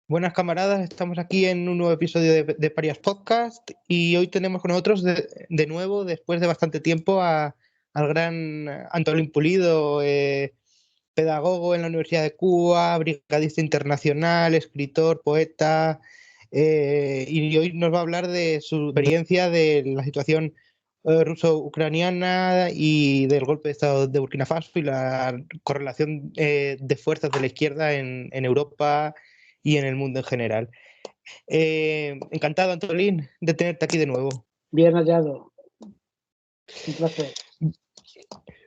Buenas camaradas, estamos aquí en un nuevo episodio de Parias Podcast y hoy tenemos con nosotros de nuevo, después de bastante tiempo, al gran Antolín Pulido, pedagogo en la Universidad de Cuba, brigadista internacional, escritor, poeta, y hoy nos va a hablar de su experiencia de la situación ruso-ucraniana y del golpe de Estado de Burkina Faso y la correlación de fuerzas de la izquierda en Europa y en el mundo en general. Encantado, Antolín, de tenerte aquí de nuevo. Bien hallado. Un placer.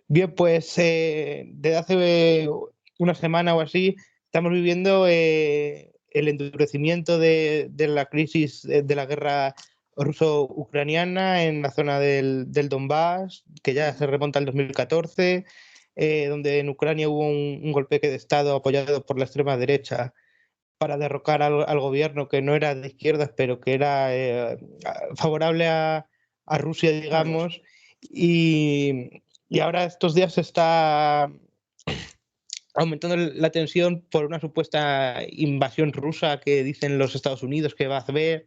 Bien, pues desde hace una semana o así estamos viviendo el endurecimiento de la crisis de la guerra ruso-ucraniana en la zona del Donbass, que ya se remonta al 2014, donde en Ucrania hubo un golpe de Estado apoyado por la extrema derecha para derrocar al gobierno que no era de izquierdas, pero que era favorable a Rusia, digamos. Y ahora estos días se está aumentando la tensión por una supuesta invasión rusa que dicen los Estados Unidos que va a haber,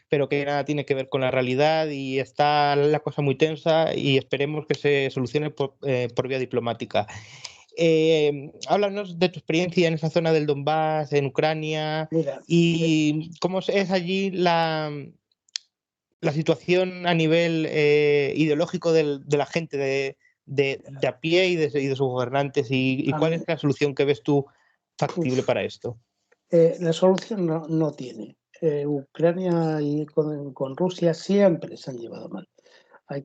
pero que nada tiene que ver con la realidad, y está la cosa muy tensa y esperemos que se solucione por vía diplomática. Háblanos de tu experiencia en esa zona del Donbass, en Ucrania. Mira, Y cómo es allí la situación a nivel ideológico de la gente de a pie y de sus gobernantes, y cuál es la solución que ves tú factible para esto. La solución no tiene. Ucrania y con Rusia siempre se han llevado mal. A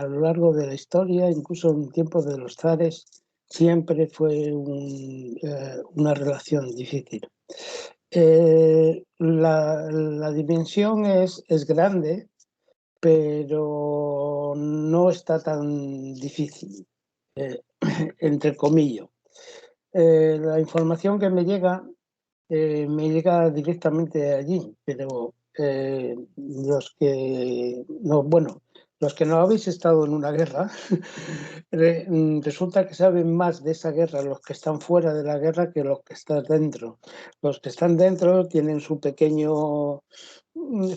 lo largo de la historia, incluso en tiempos de los zares, siempre fue una relación difícil. La dimensión es grande, pero no está tan difícil, entre comillas. La información que me llega directamente de allí, pero los que no habéis estado en una guerra, resulta que saben más de esa guerra los que están fuera de la guerra que los que están dentro. Los que están dentro tienen su pequeño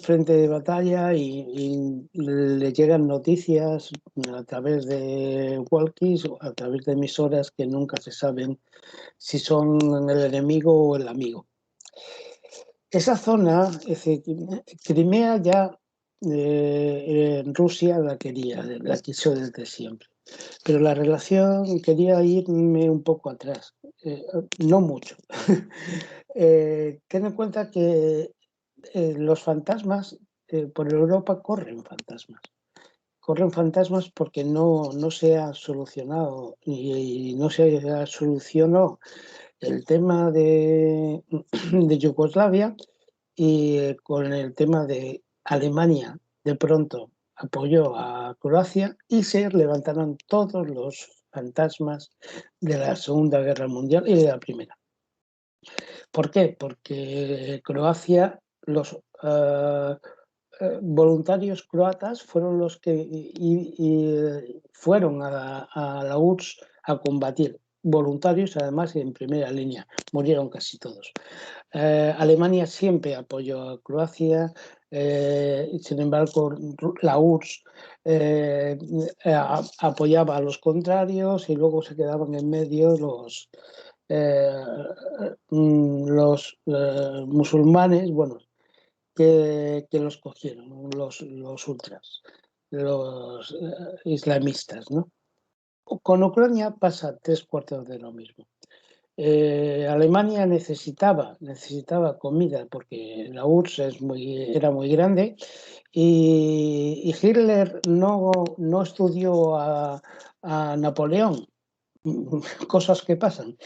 frente de batalla y le llegan noticias a través de walkies o a través de emisoras que nunca se saben si son el enemigo o el amigo. Esa zona, es decir, Crimea ya Rusia la quiso desde siempre. Pero la relación, quería irme un poco atrás, no mucho. Ten en cuenta que los fantasmas, por Europa corren fantasmas. Corren fantasmas porque no se ha solucionado y no se solucionó el tema de Yugoslavia, y con el tema de Alemania de pronto apoyó a Croacia y se levantaron todos los fantasmas de la Segunda Guerra Mundial y de la Primera. ¿Por qué? Porque Croacia, los voluntarios croatas fueron los que fueron a la URSS a combatir. Voluntarios, además, en primera línea. Murieron casi todos. Alemania siempre apoyó a Croacia, sin embargo, la URSS apoyaba a los contrarios y luego se quedaban en medio los musulmanes, bueno, que los cogieron, los ultras, los islamistas, ¿no? Con Ucrania pasa 3/4 de lo mismo. Alemania necesitaba comida porque la URSS era muy grande y Hitler no estudió a Napoleón, cosas que pasan,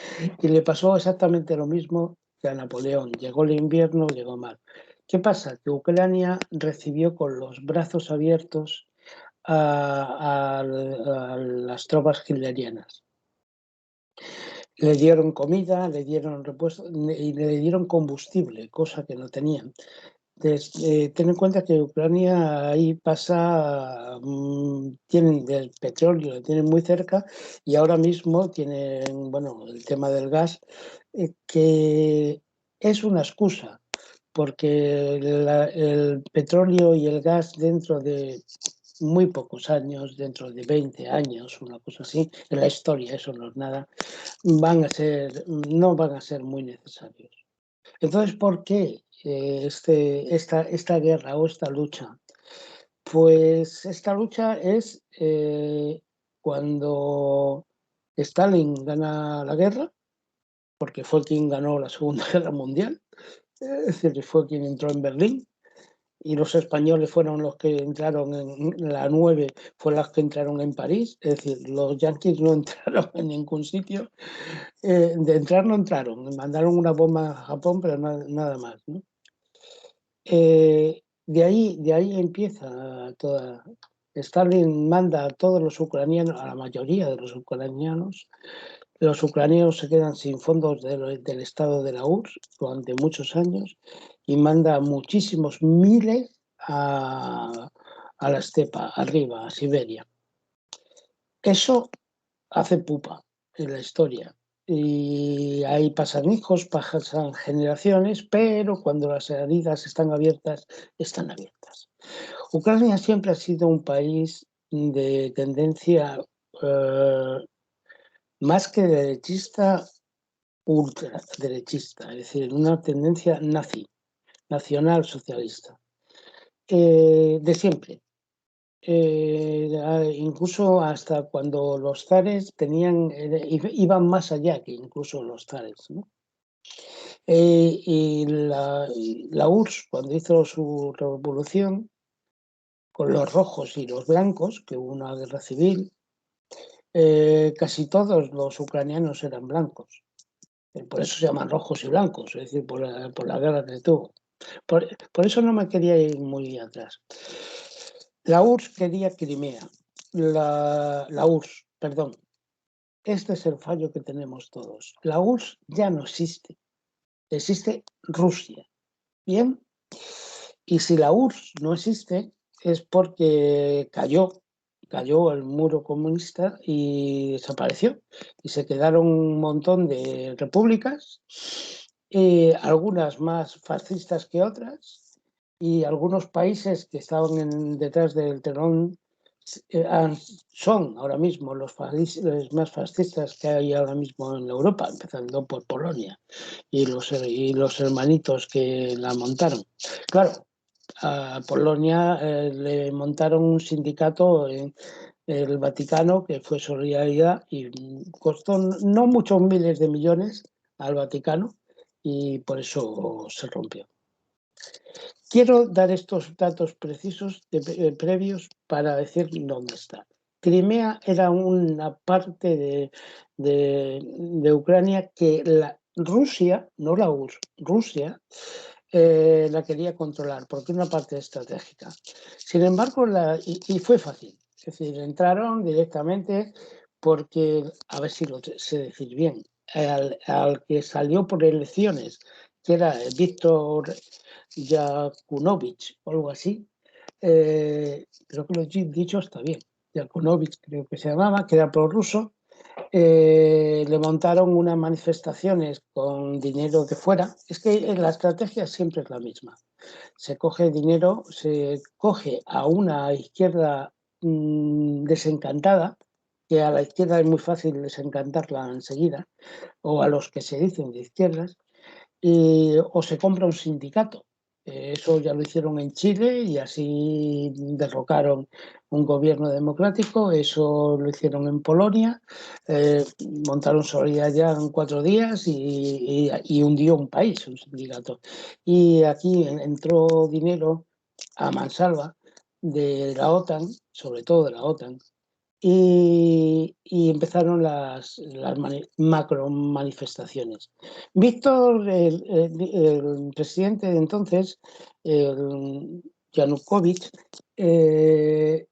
y le pasó exactamente lo mismo que a Napoleón. Llegó el invierno, llegó mal. ¿Qué pasa? Que Ucrania recibió con los brazos abiertos a las tropas hitlerianas. Le dieron comida, le dieron repuesto y le dieron combustible, cosa que no tenían. Ten en cuenta que Ucrania ahí tienen el petróleo, lo tienen muy cerca, y ahora mismo tienen, el tema del gas, que es una excusa, porque el petróleo y el gas dentro de muy pocos años, dentro de 20 años, una cosa así, en la historia, eso no es nada, no van a ser muy necesarios. Entonces, ¿por qué esta guerra o esta lucha? Pues esta lucha es cuando Stalin gana la guerra, porque fue quien ganó la Segunda Guerra Mundial, es decir, fue quien entró en Berlín, y los españoles fueron los que entraron en la 9, fueron las que entraron en París, es decir, los yanquis no entraron en ningún sitio, de entrar no entraron, mandaron una bomba a Japón, pero nada más, ¿no? De ahí empieza toda. Stalin manda a todos los ucranianos, a la mayoría de los ucranianos se quedan sin fondos del estado de la URSS durante muchos años y manda muchísimos miles a la estepa, arriba, a Siberia. Eso hace pupa en la historia. Y ahí pasan hijos, pasan generaciones, pero cuando las heridas están abiertas, están abiertas. Ucrania siempre ha sido un país de tendencia más que derechista, ultraderechista, es decir, una tendencia nazi, nacional socialista, de siempre. Incluso hasta cuando los zares iban más allá que incluso los zares, ¿no? Y la URSS, cuando hizo su revolución, con los rojos y los blancos, que hubo una guerra civil, casi todos los ucranianos eran blancos. Por eso se llaman rojos y blancos, es decir, por la guerra que tuvo. Por eso no me quería ir muy atrás. La URSS quería Crimea. La URSS, perdón. Este es el fallo que tenemos todos. La URSS ya no existe. Existe Rusia. ¿Bien? Y si la URSS no existe es porque cayó el muro comunista y desapareció. Y se quedaron un montón de repúblicas, algunas más fascistas que otras, y algunos países que estaban detrás del telón son ahora mismo los más fascistas que hay ahora mismo en Europa, empezando por Polonia y los hermanitos que la montaron. Claro, a Polonia le montaron un sindicato en el Vaticano que fue solidaridad y costó no muchos miles de millones al Vaticano y por eso se rompió. Quiero dar estos datos precisos previos para decir dónde está. Crimea era una parte de Ucrania que Rusia, no la URSS, Rusia la quería controlar porque es una parte estratégica. Sin embargo, y fue fácil. Es decir, entraron directamente porque, a ver si lo sé decir bien, al que salió por elecciones, que era Víctor Yakunovich o algo así, creo que lo he dicho está bien, Yakunovich creo que se llamaba, que era prorruso, le montaron unas manifestaciones con dinero de fuera. Es que la estrategia siempre es la misma. Se coge dinero, se coge a una izquierda desencantada, que a la izquierda es muy fácil desencantarla enseguida, o a los que se dicen de izquierdas, o se compra un sindicato. Eso ya lo hicieron en Chile y así derrocaron un gobierno democrático. Eso lo hicieron en Polonia. Montaron Solidaridad en 4 días y hundió un país, un sindicato. Y aquí entró dinero a mansalva de la OTAN, sobre todo de la OTAN, y empezaron las macro manifestaciones. Víctor, el presidente de entonces, Yanukovych,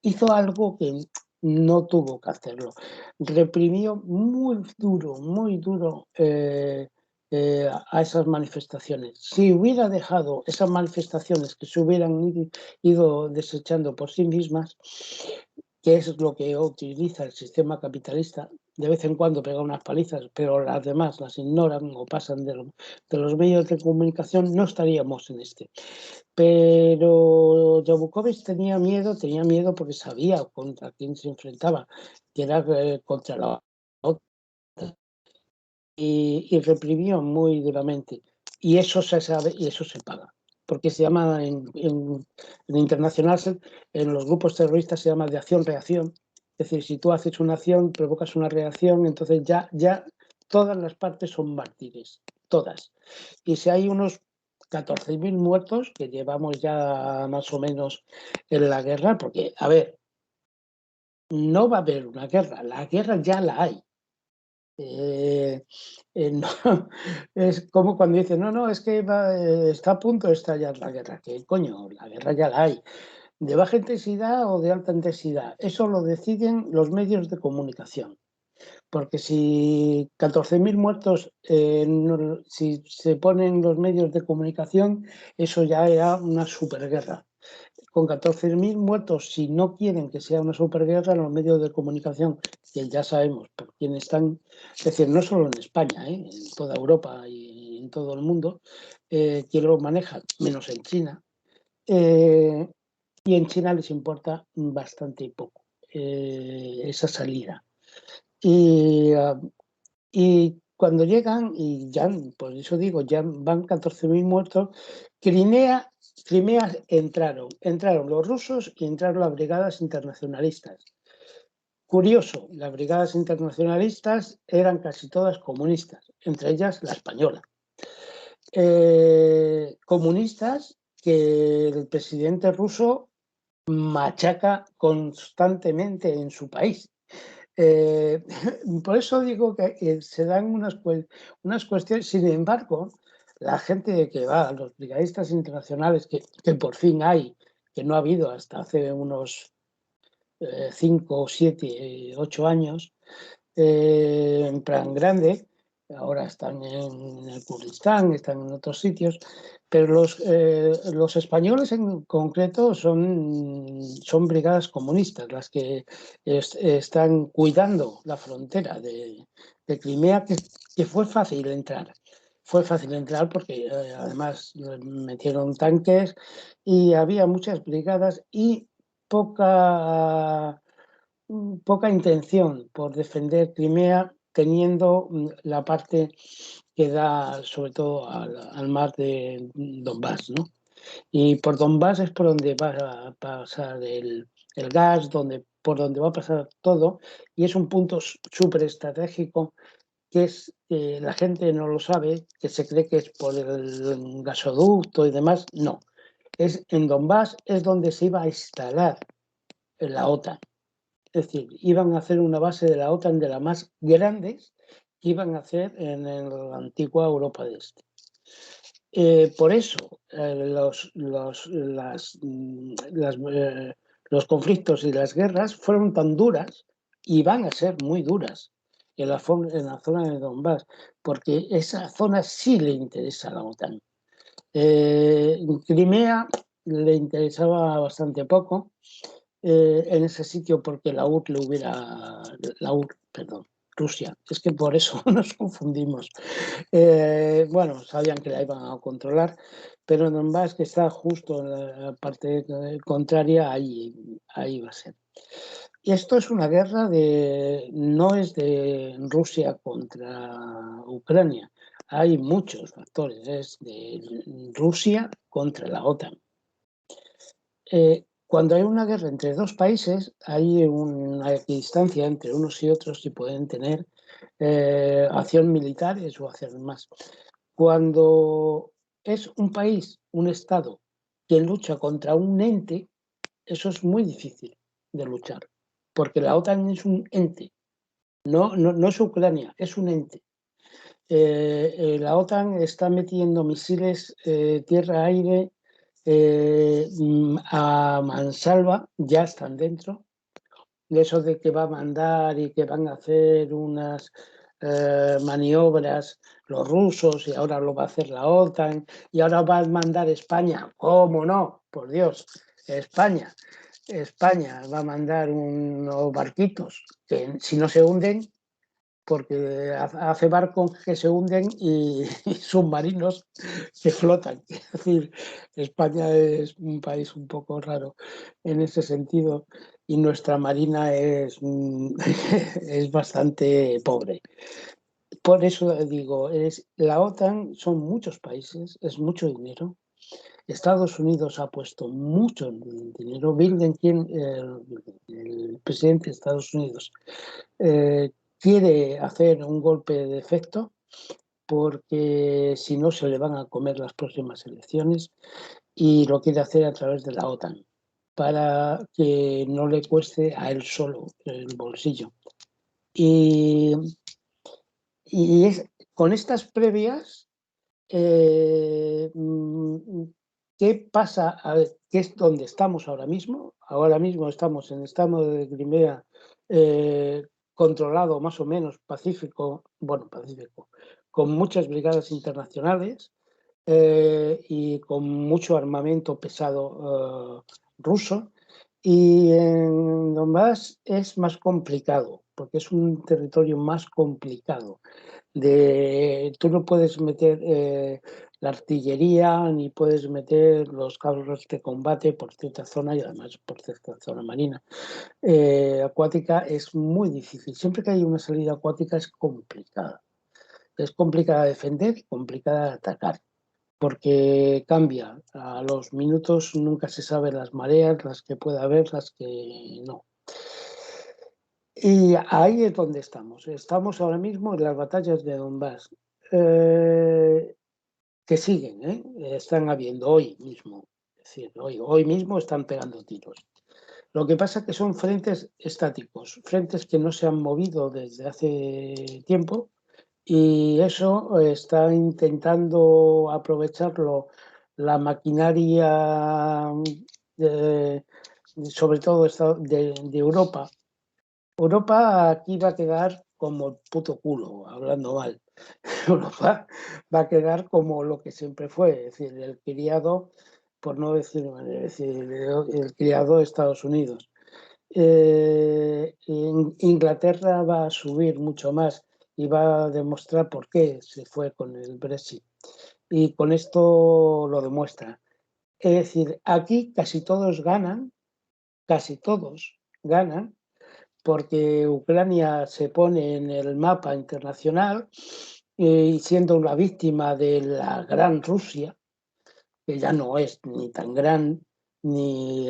hizo algo que no tuvo que hacerlo. Reprimió muy duro a esas manifestaciones. Si hubiera dejado esas manifestaciones que se hubieran ido desechando por sí mismas, que es lo que utiliza el sistema capitalista, de vez en cuando pega unas palizas, pero las demás las ignoran o pasan de los medios de comunicación, no estaríamos en este. Pero Yanukovych tenía miedo porque sabía contra quién se enfrentaba, que era contra la OTAN, y reprimió muy duramente. Y eso se sabe y eso se paga. Porque se llama en internacional, en los grupos terroristas se llama de acción-reacción. Es decir, si tú haces una acción, provocas una reacción, entonces ya todas las partes son mártires, todas. Y si hay unos 14.000 muertos que llevamos ya más o menos en la guerra, porque, a ver, no va a haber una guerra, la guerra ya la hay. No, es como cuando dicen, no, es que está a punto de estallar la guerra. ¿Qué coño? La guerra ya la hay. ¿De baja intensidad o de alta intensidad? Eso lo deciden los medios de comunicación. Porque si 14.000 muertos, si se ponen los medios de comunicación, eso ya era una superguerra. Con 14.000 muertos, si no quieren que sea una superguerra, los medios de comunicación, que ya sabemos por quién están, es decir, no solo en España, en toda Europa y en todo el mundo, quien lo maneja, menos en China, y en China les importa bastante poco esa salida. Y cuando llegan, y ya, por eso digo, ya van 14.000 muertos, Crimea entraron los rusos y entraron las brigadas internacionalistas. Curioso, las brigadas internacionalistas eran casi todas comunistas, entre ellas la española. Comunistas que el presidente ruso machaca constantemente en su país. Por eso digo que se dan unas cuestiones, sin embargo, la gente que va a los brigadistas internacionales, que por fin hay, que no ha habido hasta hace unos 5, 7, 8 años, en plan grande, ahora están en el Kurdistán, están en otros sitios, pero los españoles en concreto son brigadas comunistas las que están cuidando la frontera de Crimea, que fue fácil entrar. Fue fácil entrar porque además metieron tanques y había muchas brigadas y poca intención por defender Crimea, teniendo la parte que da sobre todo al mar de Donbass, ¿no? Y por Donbass es por donde va a pasar el gas, por donde va a pasar todo, y es un punto súper estratégico que la gente no lo sabe, que se cree que es por el gasoducto y demás. No, en Donbass es donde se iba a instalar la OTAN. Es decir, iban a hacer una base de la OTAN de las más grandes que iban a hacer en la antigua Europa de Este. Por eso los conflictos y las guerras fueron tan duras y van a ser muy duras en la zona de Donbass, porque esa zona sí le interesa a la OTAN. Crimea le interesaba bastante poco, en ese sitio porque Rusia, es que por eso nos confundimos. Bueno, sabían que la iban a controlar, pero Donbass, que está justo en la parte contraria, ahí va a ser. Y esto es una guerra no es de Rusia contra Ucrania. Hay muchos factores, es de Rusia contra la OTAN. Cuando hay una guerra entre dos países, hay una equidistancia entre unos y otros y pueden tener acción militares o acción más. Cuando es un país, un Estado, que lucha contra un ente, eso es muy difícil de luchar, porque la OTAN es un ente, no es Ucrania, es un ente. La OTAN está metiendo misiles tierra-aire a mansalva, ya están dentro, de eso de que va a mandar y que van a hacer unas maniobras los rusos y ahora lo va a hacer la OTAN y ahora va a mandar España. ¿Cómo no? Por Dios, España va a mandar unos barquitos que si no se hunden porque hace barcos que se hunden y submarinos que flotan. Es decir, España es un país un poco raro en ese sentido y nuestra marina es bastante pobre. Por eso digo, la OTAN son muchos países, es mucho dinero. Estados Unidos ha puesto mucho dinero. Biden, el presidente de Estados Unidos, quiere hacer un golpe de efecto porque si no se le van a comer las próximas elecciones y lo quiere hacer a través de la OTAN para que no le cueste a él solo el bolsillo. Y con estas previas, ¿qué pasa? ¿Qué es donde estamos ahora mismo? Ahora mismo estamos en el estado de Crimea, controlado más o menos pacífico, con muchas brigadas internacionales y con mucho armamento pesado ruso. Y en Donbass es más complicado, porque es un territorio más complicado. Tú no puedes meter la artillería ni puedes meter los carros de combate por cierta zona y además por cierta zona marina. Acuática es muy difícil. Siempre que hay una salida acuática es complicada. Es complicada de defender y complicada de atacar, porque cambia. A los minutos nunca se sabe las mareas, las que puede haber, las que no. Y ahí es donde estamos. Estamos ahora mismo en las batallas de Donbass, que siguen, están habiendo hoy mismo. Es decir, hoy mismo están pegando tiros. Lo que pasa es que son frentes estáticos, frentes que no se han movido desde hace tiempo y eso está intentando aprovecharlo la maquinaria, sobre todo de Europa. Europa aquí va a quedar como el puto culo, hablando mal. Europa va a quedar como lo que siempre fue, es decir, el criado, por no decir, el criado de Estados Unidos. Inglaterra va a subir mucho más y va a demostrar por qué se fue con el Brexit. Y con esto lo demuestra. Es decir, aquí casi todos ganan, porque Ucrania se pone en el mapa internacional y siendo una víctima de la gran Rusia, que ya no es ni tan gran ni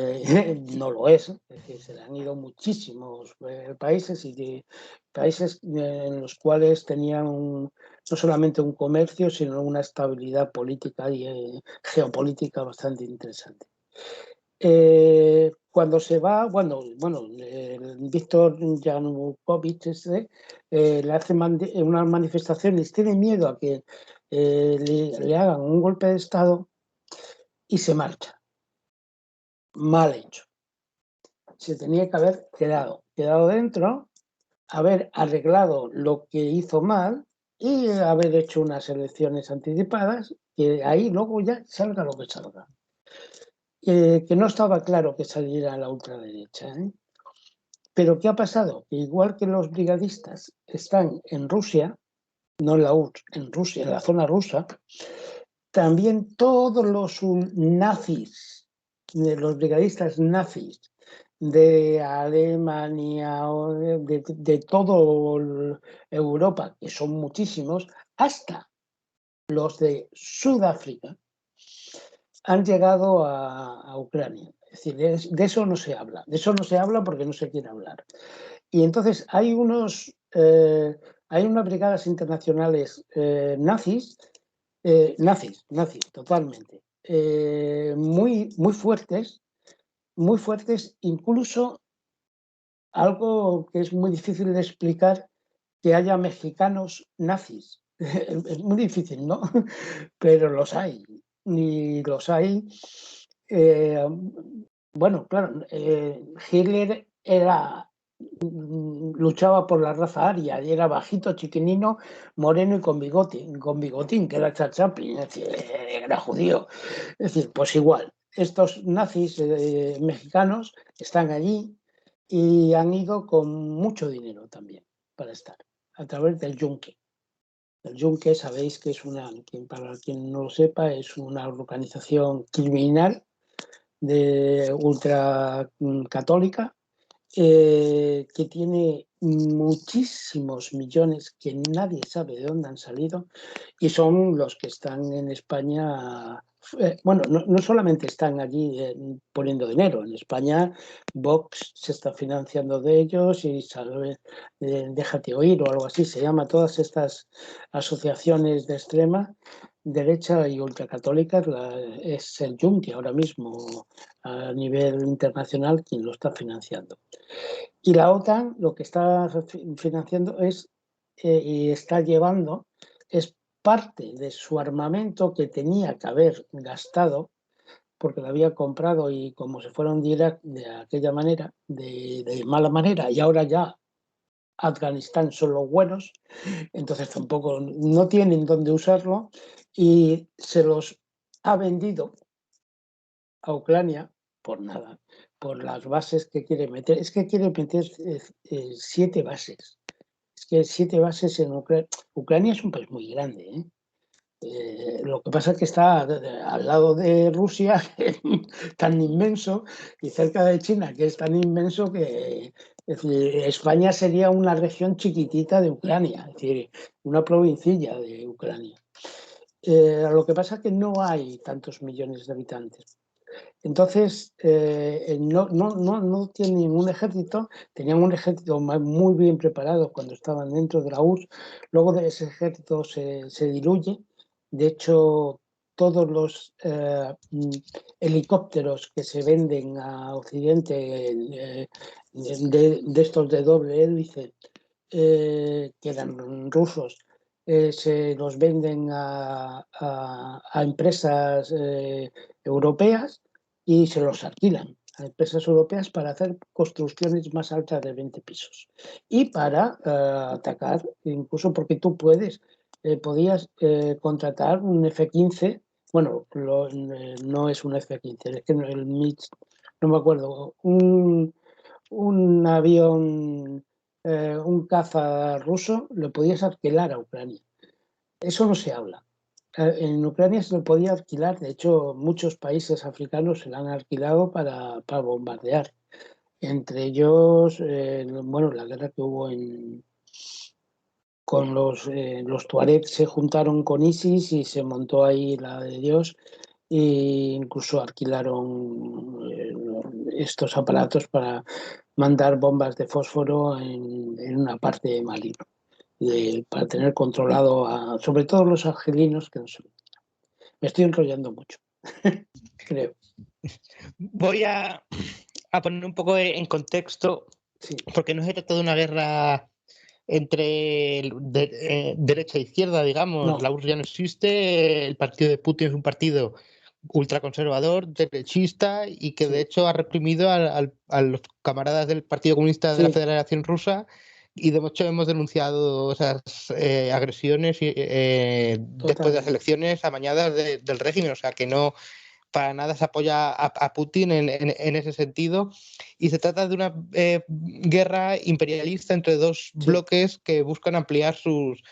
no lo es decir, se le han ido muchísimos países y de países en los cuales tenían no solamente un comercio, sino una estabilidad política y geopolítica bastante interesante. Cuando se va, Víctor Yanukovych le hace unas manifestaciones, tiene miedo a que le hagan un golpe de Estado y se marcha. Mal hecho. Se tenía que haber quedado dentro, haber arreglado lo que hizo mal y haber hecho unas elecciones anticipadas, que ahí luego ya salga lo que salga. Que no estaba claro que saliera la ultraderecha. Pero ¿qué ha pasado? Que igual que los brigadistas están en Rusia, no en la URSS, en Rusia, en la zona rusa, también todos los nazis, los brigadistas nazis de Alemania o de toda Europa, que son muchísimos, hasta los de Sudáfrica, han llegado a Ucrania. Es decir, de eso no se habla. De eso no se habla porque no se quiere hablar. Y entonces hay unas brigadas internacionales nazis, totalmente, muy fuertes, incluso algo que es muy difícil de explicar, que haya mexicanos nazis. Es muy difícil, ¿no? Pero los hay. Y los hay. Bueno, claro, Hitler luchaba por la raza aria y era bajito, chiquinino, moreno y con bigotín, que era Charles Chaplin, es decir, era judío. Es decir, pues igual, estos nazis mexicanos están allí y han ido con mucho dinero también para estar. a través del Yunque. El Yunque, sabéis que es para quien no lo sepa, es una organización criminal de ultracatólica que tiene muchísimos millones que nadie sabe de dónde han salido y son los que están en España. Bueno, no solamente están allí poniendo dinero. En España Vox se está financiando de ellos y Déjate Oír o algo así se llama. Todas estas asociaciones de extrema derecha y ultracatólicas es el Yunque ahora mismo a nivel internacional quien lo está financiando. Y la OTAN lo que está financiando y está llevando es parte de su armamento que tenía que haber gastado porque lo había comprado y como se fueron de Irak de aquella manera, de mala manera, y ahora ya Afganistán son los buenos, entonces tampoco no tienen dónde usarlo y se los ha vendido a Ucrania por nada, por las bases que quiere meter. Es que quiere meter 7 bases. Es que 7 bases en Ucrania. Ucrania es un país muy grande, ¿eh? Lo que pasa es que está al lado de Rusia, tan inmenso, y cerca de China, que es tan inmenso que es decir, España sería una región chiquitita de Ucrania, es decir, una provincilla de Ucrania. Lo que pasa es que no hay tantos millones de habitantes. Entonces, no tienen un ejército, tenían un ejército muy bien preparado cuando estaban dentro de la URSS, luego de ese ejército se diluye, de hecho, todos los helicópteros que se venden a Occidente de estos de doble hélice, que eran rusos, se los venden a empresas europeas y se los alquilan a empresas europeas para hacer construcciones más altas de 20 pisos y para atacar, incluso porque tú podías contratar un F-15, bueno, no es un F-15, es que el MiG, no me acuerdo, un avión, un caza ruso, lo podías alquilar a Ucrania. Eso no se habla. En Ucrania se lo podía alquilar, de hecho muchos países africanos se lo han alquilado para bombardear. Entre ellos, bueno, la guerra que hubo con los tuareg se juntaron con ISIS y se montó ahí la de Dios e incluso alquilaron estos aparatos para mandar bombas de fósforo en una parte de Mali, para tener controlado sobre todo los argelinos que no se... Me estoy enrollando mucho, creo. Voy a poner un poco en contexto, Sí. porque no se trata de una guerra entre derecha e izquierda, digamos. No. La URSS ya no existe, el partido de Putin es un partido ultraconservador, derechista y que de hecho ha reprimido a los camaradas del Partido Comunista de la Federación Rusa y de hecho hemos denunciado esas agresiones después de las elecciones amañadas del régimen, o sea que no para nada se apoya a Putin en ese sentido y se trata de una guerra imperialista entre dos bloques que buscan ampliar sus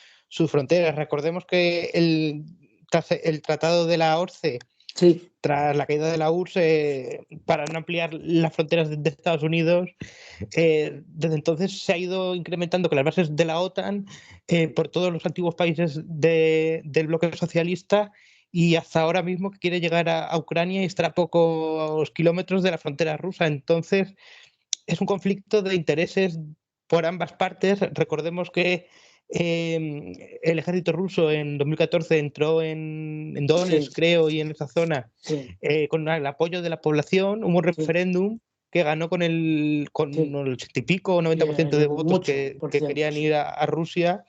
fronteras. Recordemos que tras el Tratado de la ORCE, tras la caída de la URSS, para no ampliar las fronteras de Estados Unidos, desde entonces se ha ido incrementando con las bases de la OTAN por todos los antiguos países del bloque socialista y hasta ahora mismo que quiere llegar a Ucrania y estar a pocos kilómetros de la frontera rusa. Entonces, es un conflicto de intereses por ambas partes. Recordemos que el ejército ruso en 2014 entró en Donetsk, creo, y en esa zona, con el apoyo de la población. Hubo un referéndum que ganó con el 80 y pico, 90% de votos que querían ir a Rusia.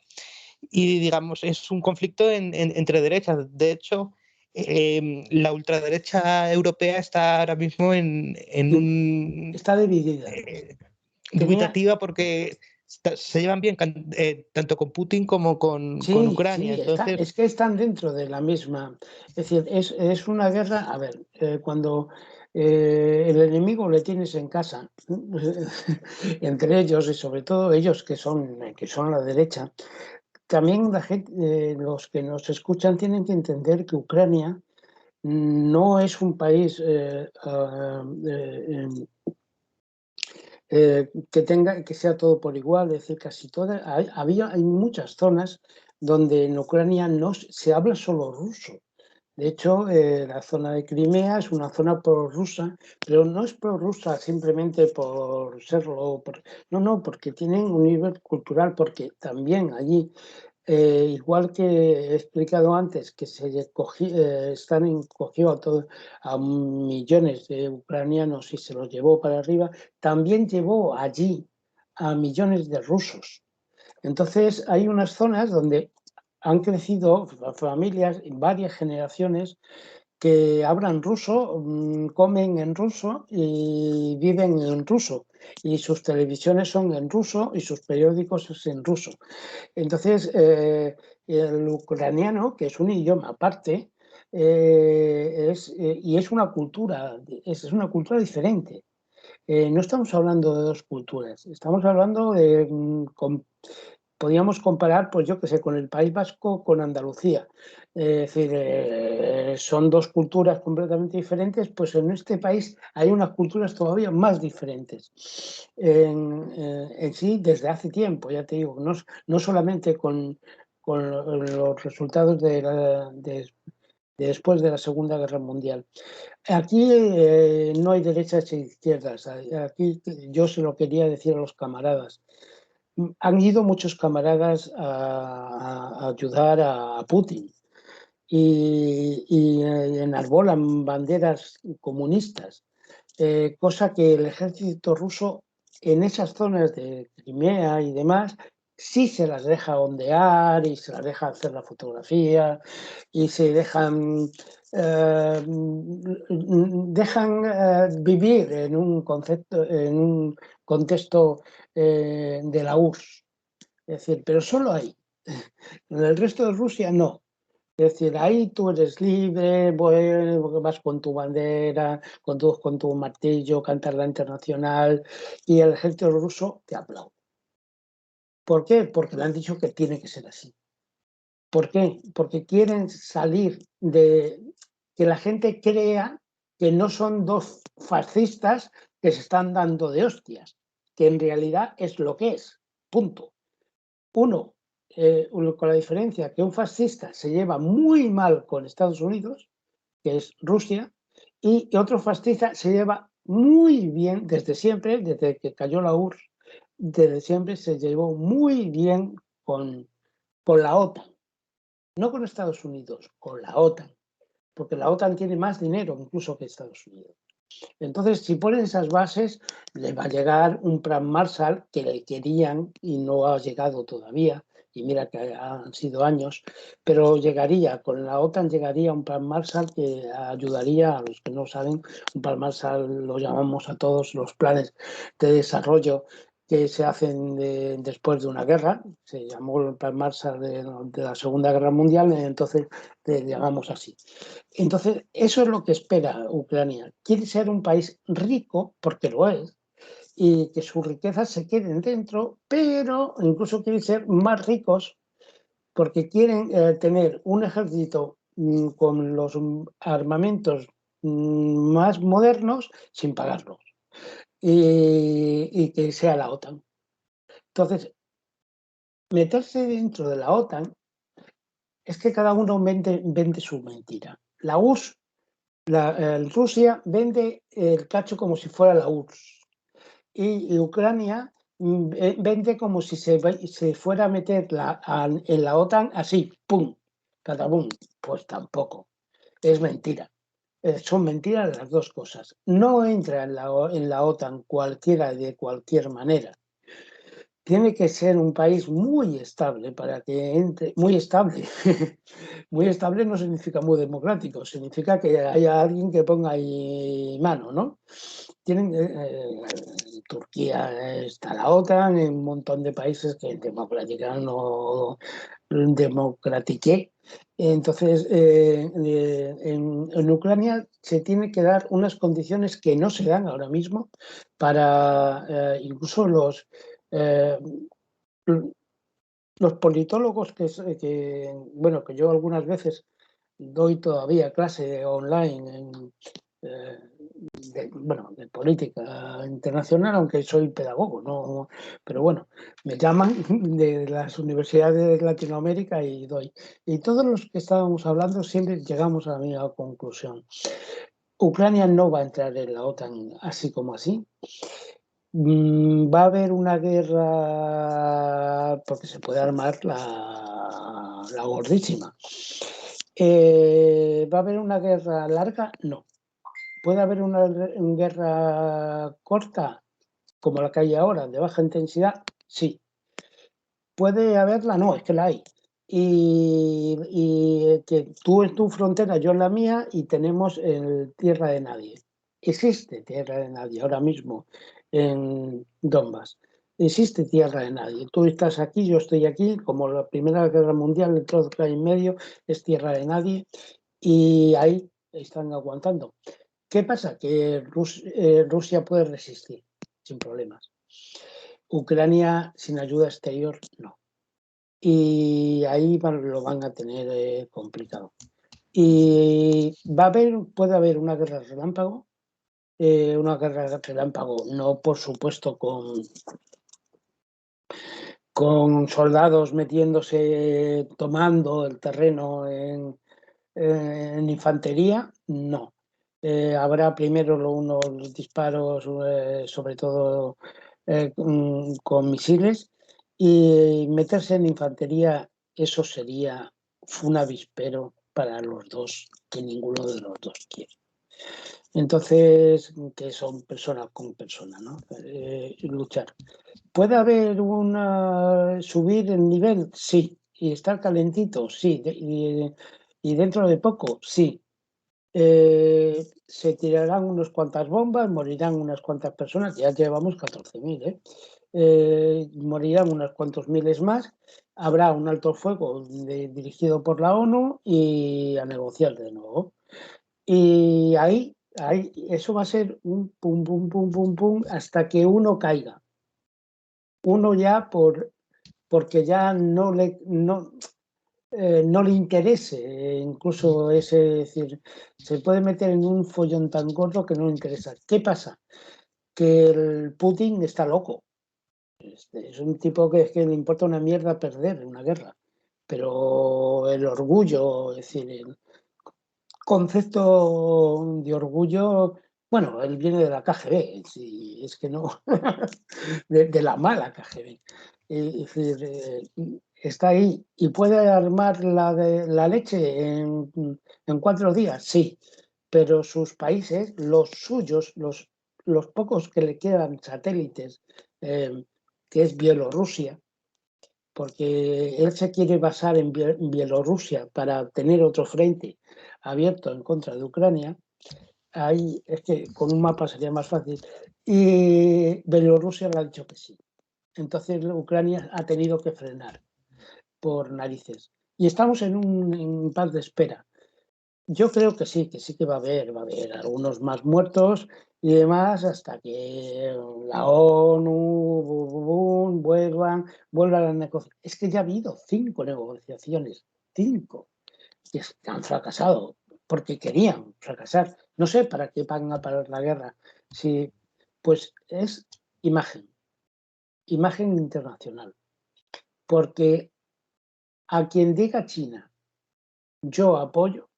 Y digamos, es un conflicto entre derechas. De hecho, la ultraderecha europea está ahora mismo está dividida. Dubitativa porque se llevan bien tanto con Putin como con Ucrania. Entonces... es que están dentro de la misma. Es decir, es una guerra. A ver, cuando el enemigo le tienes en casa, entre ellos y sobre todo ellos que son la derecha. También la gente, los que nos escuchan tienen que entender que Ucrania no es un país que sea todo por igual, es decir, casi todas. Hay muchas zonas donde en Ucrania no se habla solo ruso. De hecho, la zona de Crimea es una zona prorrusa, pero no es prorrusa simplemente por serlo, no, porque tienen un nivel cultural, porque también allí, igual que he explicado antes, que cogió a millones de ucranianos y se los llevó para arriba, también llevó allí a millones de rusos. Entonces, hay unas zonas donde han crecido familias en varias generaciones que hablan ruso, comen en ruso y viven en ruso. Y sus televisiones son en ruso y sus periódicos es en ruso. Entonces, el ucraniano, que es un idioma aparte, y es una cultura diferente. No estamos hablando de dos culturas, estamos hablando de podríamos comparar, pues yo que sé, con el País Vasco, con Andalucía. Es decir, son dos culturas completamente diferentes, pues en este país hay unas culturas todavía más diferentes. En sí, desde hace tiempo, ya te digo, no solamente con los resultados de después de la Segunda Guerra Mundial. Aquí no hay derechas e izquierdas. Aquí yo se lo quería decir a los camaradas. Han ido muchos camaradas a ayudar a Putin y enarbolan banderas comunistas, cosa que el ejército ruso en esas zonas de Crimea y demás sí se las deja ondear y se las deja hacer la fotografía y se dejan vivir en un contexto de la URSS. Es decir, pero solo ahí. En el resto de Rusia no. Es decir, ahí tú eres libre, vas con tu bandera, con tu martillo, cantas la internacional y el ejército ruso te aplaude. ¿Por qué? Porque le han dicho que tiene que ser así. ¿Por qué? Porque quieren salir de que la gente crea que no son dos fascistas que se están dando de hostias, que en realidad es lo que es. Punto. Uno, con la diferencia que un fascista se lleva muy mal con Estados Unidos, que es Rusia, y otro fascista se lleva muy bien desde siempre, desde que cayó la URSS, desde siempre se llevó muy bien con la OTAN. No con Estados Unidos, con la OTAN, porque la OTAN tiene más dinero incluso que Estados Unidos. Entonces, si ponen esas bases, le va a llegar un plan Marshall que le querían y no ha llegado todavía, y mira que han sido años, pero con la OTAN llegaría un plan Marshall que ayudaría a los que no saben. Un plan Marshall lo llamamos a todos los planes de desarrollo que se hacen después de una guerra. Se llamó el plan Marshall de la Segunda Guerra Mundial, entonces le llamamos así. Entonces, eso es lo que espera Ucrania. Quiere ser un país rico, porque lo es, y que sus riquezas se queden dentro, pero incluso quieren ser más ricos porque quieren tener un ejército con los armamentos más modernos sin pagarlos y que sea la OTAN. Entonces, meterse dentro de la OTAN es que cada uno vende su mentira. La URSS, Rusia vende el cacho como si fuera la URSS y Ucrania vende como si se fuera a meter en la OTAN así, pum, catapum. Pues tampoco, es mentira. Son mentiras las dos cosas. No entra en la OTAN cualquiera de cualquier manera. Tiene que ser un país muy estable para que entre, muy estable. Muy estable no significa muy democrático, significa que haya alguien que ponga ahí mano, ¿no? Turquía está la OTAN, en un montón de países que democratiqué. Entonces, en Ucrania se tiene que dar unas condiciones que no se dan ahora mismo para incluso eh, los politólogos que yo algunas veces doy todavía clase online de política internacional, aunque soy pedagogo, ¿no? Pero bueno, me llaman de las universidades de Latinoamérica y doy. Y todos los que estábamos hablando siempre llegamos a la misma conclusión. Ucrania no va a entrar en la OTAN así como así. Va a haber una guerra porque se puede armar la gordísima. ¿Va a haber una guerra larga? No. ¿Puede haber una guerra corta como la que hay ahora, de baja intensidad? Sí. ¿Puede haberla? No, es que la hay. Y que tú en tu frontera, yo en la mía, y tenemos tierra de nadie. Existe tierra de nadie ahora mismo en Donbass. Existe tierra de nadie. Tú estás aquí, yo estoy aquí, como la Primera Guerra Mundial, el trozo que hay en medio es tierra de nadie, y ahí están aguantando. ¿Qué pasa? Que Rusia puede resistir sin problemas. Ucrania sin ayuda exterior, no. Y ahí lo van a tener complicado. Y puede haber una guerra relámpago, no por supuesto con soldados metiéndose, tomando el terreno en infantería, no. Habrá primero unos disparos, sobre todo con misiles, y meterse en infantería, eso sería un avispero para los dos, que ninguno de los dos quiere. Entonces, que son personas con personas, ¿no? Luchar. ¿Puede haber subir el nivel? Sí. ¿Y estar calentito? Sí. Y dentro de poco, sí. Se tirarán unas cuantas bombas, morirán unas cuantas personas, ya llevamos 14.000, morirán unos cuantos miles más, habrá un alto fuego dirigido por la ONU y a negociar de nuevo. Y ahí, eso va a ser un pum, pum, pum, pum, pum, hasta que uno caiga. Uno ya porque ya no le interese, incluso decir, se puede meter en un follón tan gordo que no le interesa. ¿Qué pasa? Que el Putin está loco. Es un tipo que le importa una mierda perder una guerra. Pero el orgullo, es decir, el concepto de orgullo, bueno, él viene de la KGB, si es que no, de la mala KGB. Es decir, está ahí y puede armar la leche en 4 días, sí, pero sus países, los suyos, los pocos que le quedan satélites, que es Bielorrusia, porque él se quiere basar en Bielorrusia para tener otro frente abierto en contra de Ucrania. Ahí es que con un mapa sería más fácil. Y Bielorrusia le ha dicho que sí. Entonces Ucrania ha tenido que frenar por narices. Y estamos en un paz de espera. Yo creo que sí que va a haber algunos más muertos y demás hasta que la ONU vuelvan a negociar. Es que ya ha habido 5 negociaciones, 5, que han fracasado porque querían fracasar. No sé para qué van a parar la guerra. Sí, pues es imagen internacional. Porque a quien diga China, yo apoyo,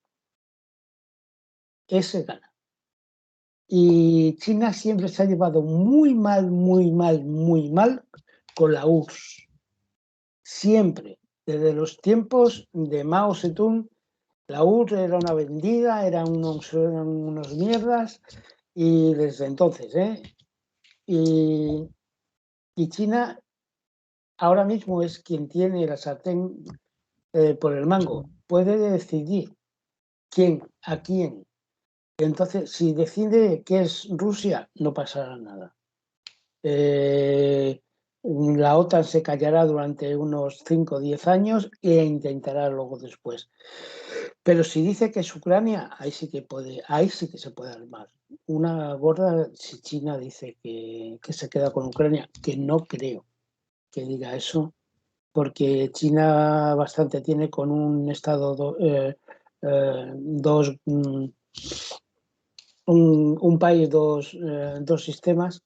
ese gana. Y China siempre se ha llevado muy mal con la URSS. Siempre, desde los tiempos de Mao Zedong, la URSS era una vendida, eran unos mierdas, y desde entonces, Y China ahora mismo es quien tiene la sartén por el mango. Puede decidir a quién. Entonces, si decide que es Rusia, no pasará nada. La OTAN se callará durante unos 5 o 10 años e intentará luego después. Pero si dice que es Ucrania, ahí sí que se puede armar. Una gorda si China dice que se queda con Ucrania, que no creo que diga eso, porque China bastante tiene con un estado un país, dos sistemas,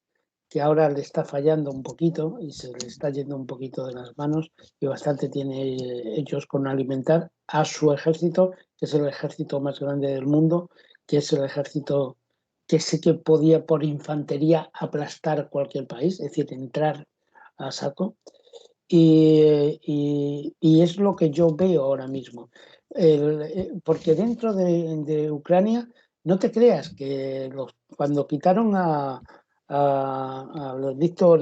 que ahora le está fallando un poquito y se le está yendo un poquito de las manos, y bastante tiene ellos con alimentar a su ejército, que es el ejército más grande del mundo, que es el ejército que sí que podía por infantería aplastar cualquier país, es decir, entrar a saco. Y es lo que yo veo ahora mismo. Porque dentro de Ucrania, no te creas que cuando quitaron a Víctor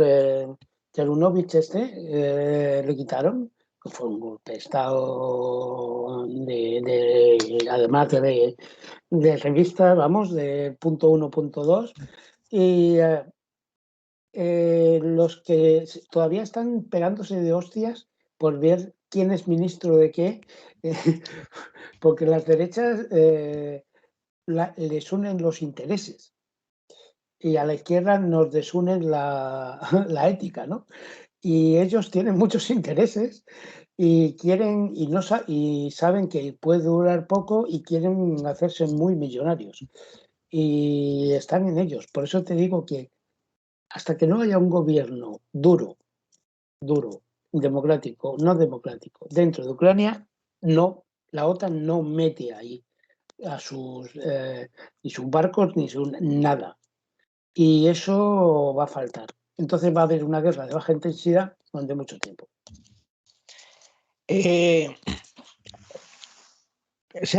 Yanukovych le quitaron, que fue un golpe de Estado además de revista, vamos, de punto uno, punto dos, y los que todavía están pegándose de hostias por ver quién es ministro de qué, porque las derechas les unen los intereses y a la izquierda nos desunen la ética, ¿no? Y ellos tienen muchos intereses y quieren y saben que puede durar poco y quieren hacerse muy millonarios y están en ellos. Por eso te digo que hasta que no haya un gobierno duro, democrático, no democrático, dentro de Ucrania, no, la OTAN no mete ahí a ni sus barcos ni nada. Y eso va a faltar. Entonces va a haber una guerra de baja intensidad durante mucho tiempo. Se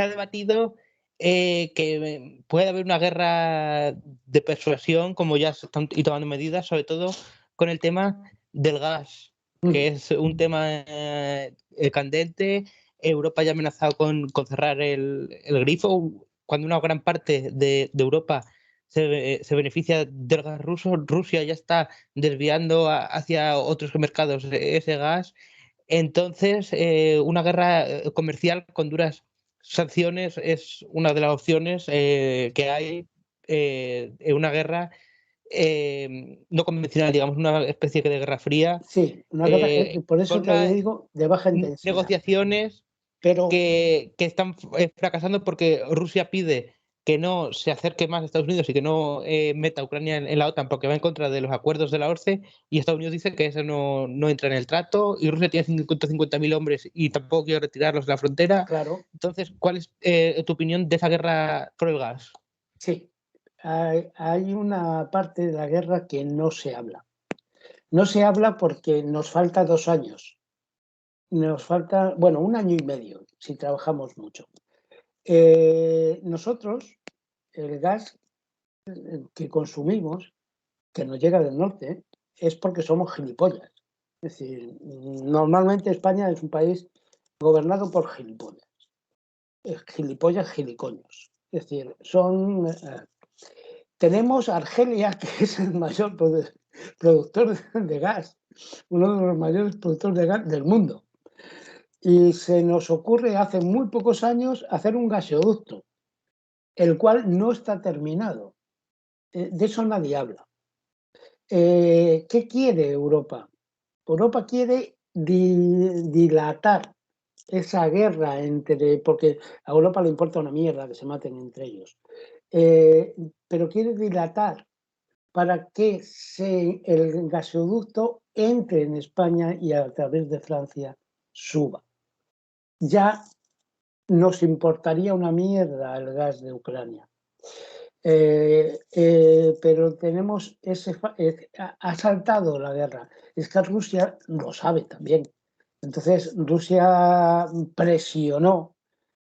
ha debatido que puede haber una guerra de persuasión, como ya se están tomando medidas, sobre todo con el tema del gas, que es un tema candente. Europa ya ha amenazado con cerrar el grifo. Cuando una gran parte de Europa se beneficia del gas ruso, Rusia ya está desviando hacia otros mercados ese gas. Entonces, una guerra comercial con duras sanciones es una de las opciones que hay en una guerra no convencional, digamos, una especie de guerra fría, Sí, una guerra, por eso con te unas digo, de baja intensidad. negociaciones Pero que están fracasando porque Rusia pide que no se acerque más a Estados Unidos y que no meta a Ucrania en la OTAN porque va en contra de los acuerdos de la OSCE, y Estados Unidos dice que eso no entra en el trato, y Rusia tiene 150.000 hombres y tampoco quiere retirarlos de la frontera. claro, Entonces, ¿cuál es tu opinión de esa guerra por el gas? sí, hay una parte de la guerra que no se habla. No se habla porque nos falta 2 años. Nos falta, bueno, 1 año y medio, si trabajamos mucho. Nosotros, el gas que consumimos, que nos llega del norte, es porque somos gilipollas. Es decir, normalmente España es un país gobernado por gilipollas. Gilipollas, gilicoños. Es decir, tenemos Argelia, que es el mayor productor de gas, uno de los mayores productores de gas del mundo. Y se nos ocurre hace muy pocos años hacer un gasoducto, el cual no está terminado. De eso nadie habla. ¿Qué quiere Europa? Europa quiere dilatar esa guerra porque a Europa le importa una mierda que se maten entre ellos. Pero quiere dilatar para que el gasoducto entre en España y a través de Francia suba. Ya nos importaría una mierda el gas de Ucrania. Pero tenemos ha saltado la guerra. Es que Rusia lo sabe también. Entonces Rusia presionó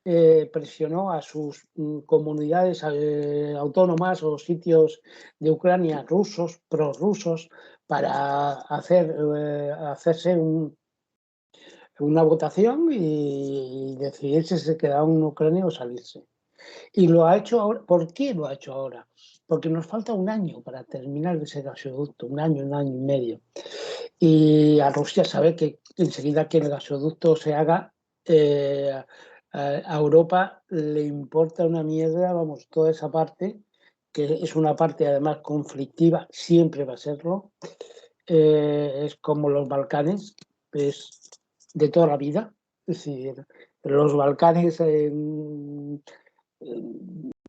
a sus comunidades autónomas o sitios de Ucrania rusos, prorrusos, para hacerse una votación y decidir si se quedaba en Ucrania o salirse. Y lo ha hecho ahora. ¿Por qué lo ha hecho ahora? porque nos falta un año para terminar ese gasoducto, un año y medio. Y a Rusia sabe que enseguida que el gasoducto se haga, a Europa le importa una mierda, vamos, toda esa parte, que es una parte además conflictiva, siempre va a serlo. Es como los Balcanes, es de toda la vida. Es decir, los Balcanes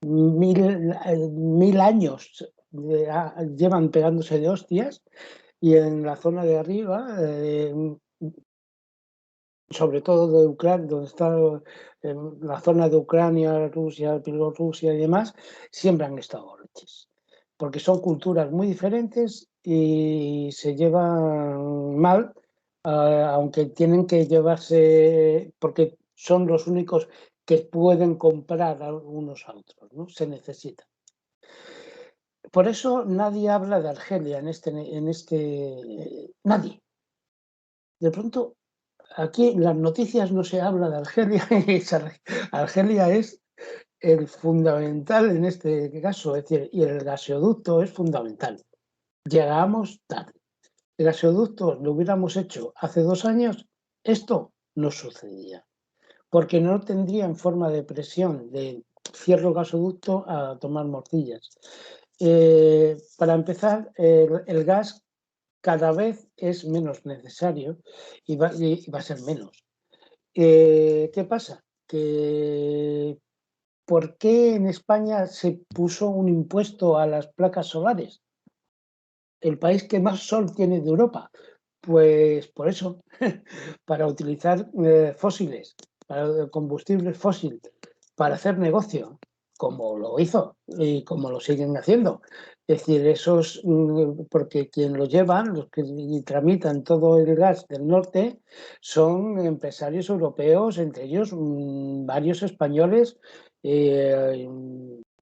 mil años llevan pegándose de hostias, y en la zona de arriba, sobre todo de Ucrania, donde está en la zona de Ucrania, Rusia, Bielorrusia y demás, siempre han estado leches, porque son culturas muy diferentes y se llevan mal, aunque tienen que llevarse, porque son los únicos que pueden comprar unos a otros, ¿no? Se necesita. Por eso nadie habla de Argelia nadie. De pronto, aquí en las noticias no se habla de Argelia. Argelia es el fundamental en este caso, es decir, y el gasoducto es fundamental. Llegamos tarde. El gasoducto lo hubiéramos hecho hace 2 años, esto no sucedía, porque no tendrían forma de presión de cierro gasoducto a tomar morcillas. Para empezar, el gas cada vez es menos necesario y va a ser menos. ¿Qué pasa? Que ¿por qué en España se puso un impuesto a las placas solares? El país que más sol tiene de Europa. Pues por eso, para utilizar fósiles, para combustibles fósiles, para hacer negocio, como lo hizo y como lo siguen haciendo. Es decir, esos, porque quien lo llevan, los que tramitan todo el gas del norte, son empresarios europeos, entre ellos varios españoles.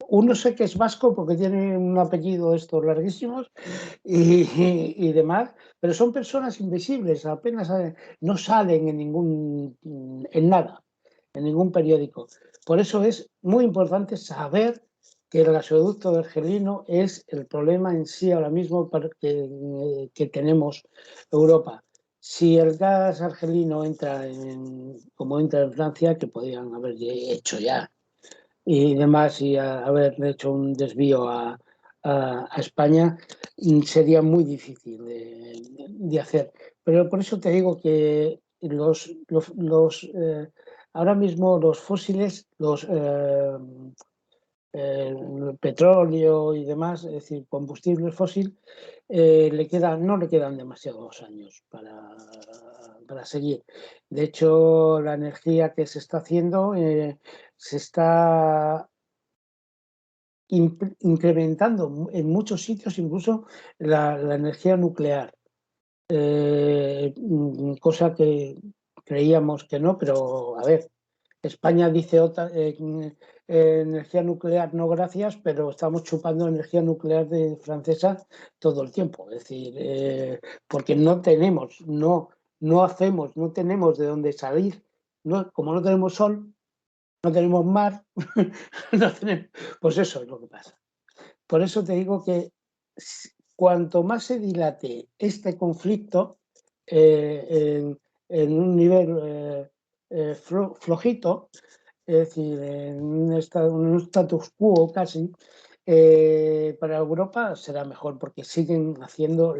Uno sé que es vasco porque tiene un apellido estos larguísimos y demás, pero son personas invisibles, apenas no salen en nada, en ningún periódico. Por eso es muy importante saber que el gasoducto argelino es el problema en sí ahora mismo que tenemos Europa. Si el gas argelino entra como entra en Francia, que podrían haber hecho ya, y demás, y haber hecho un desvío a España, sería muy difícil de hacer. Pero por eso te digo que ahora mismo los fósiles, el petróleo y demás, es decir, combustible fósil, no le quedan demasiados años para seguir. De hecho, la energía que se está haciendo se está incrementando en muchos sitios, incluso la energía nuclear, cosa que creíamos que no, pero a ver, España dice energía nuclear no gracias, pero estamos chupando energía nuclear francesa todo el tiempo. Es decir, porque no tenemos, no hacemos, no tenemos de dónde salir. Como no tenemos sol, no tenemos mar, no tenemos, pues eso es lo que pasa. Por eso te digo que cuanto más se dilate este conflicto en un nivel flojito, es decir, en un status quo casi, para Europa será mejor porque siguen haciendo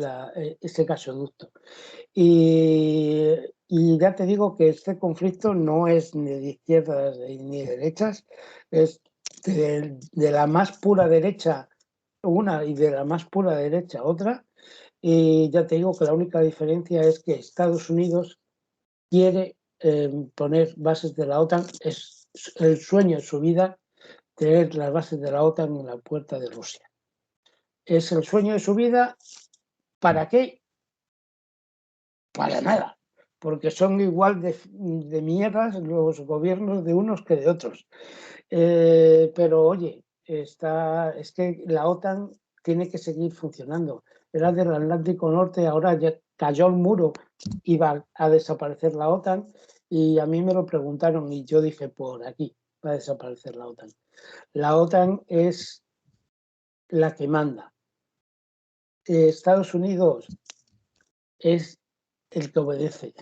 ese gasoducto. Y ya te digo que este conflicto no es ni de izquierdas ni de derechas, es de la más pura derecha una y de la más pura derecha otra. Y ya te digo que la única diferencia es que Estados Unidos quiere poner bases de la OTAN. Es el sueño de su vida tener las bases de la OTAN en la puerta de Rusia. Es el sueño de su vida. ¿Para qué? Para nada, porque son igual de mierdas los gobiernos de unos que de otros. Pero oye, es que la OTAN tiene que seguir funcionando. Era del Atlántico Norte, ahora ya cayó el muro, iba a desaparecer la OTAN, y a mí me lo preguntaron y yo dije, por aquí va a desaparecer la OTAN. La OTAN es la que manda. Estados Unidos es el que obedece.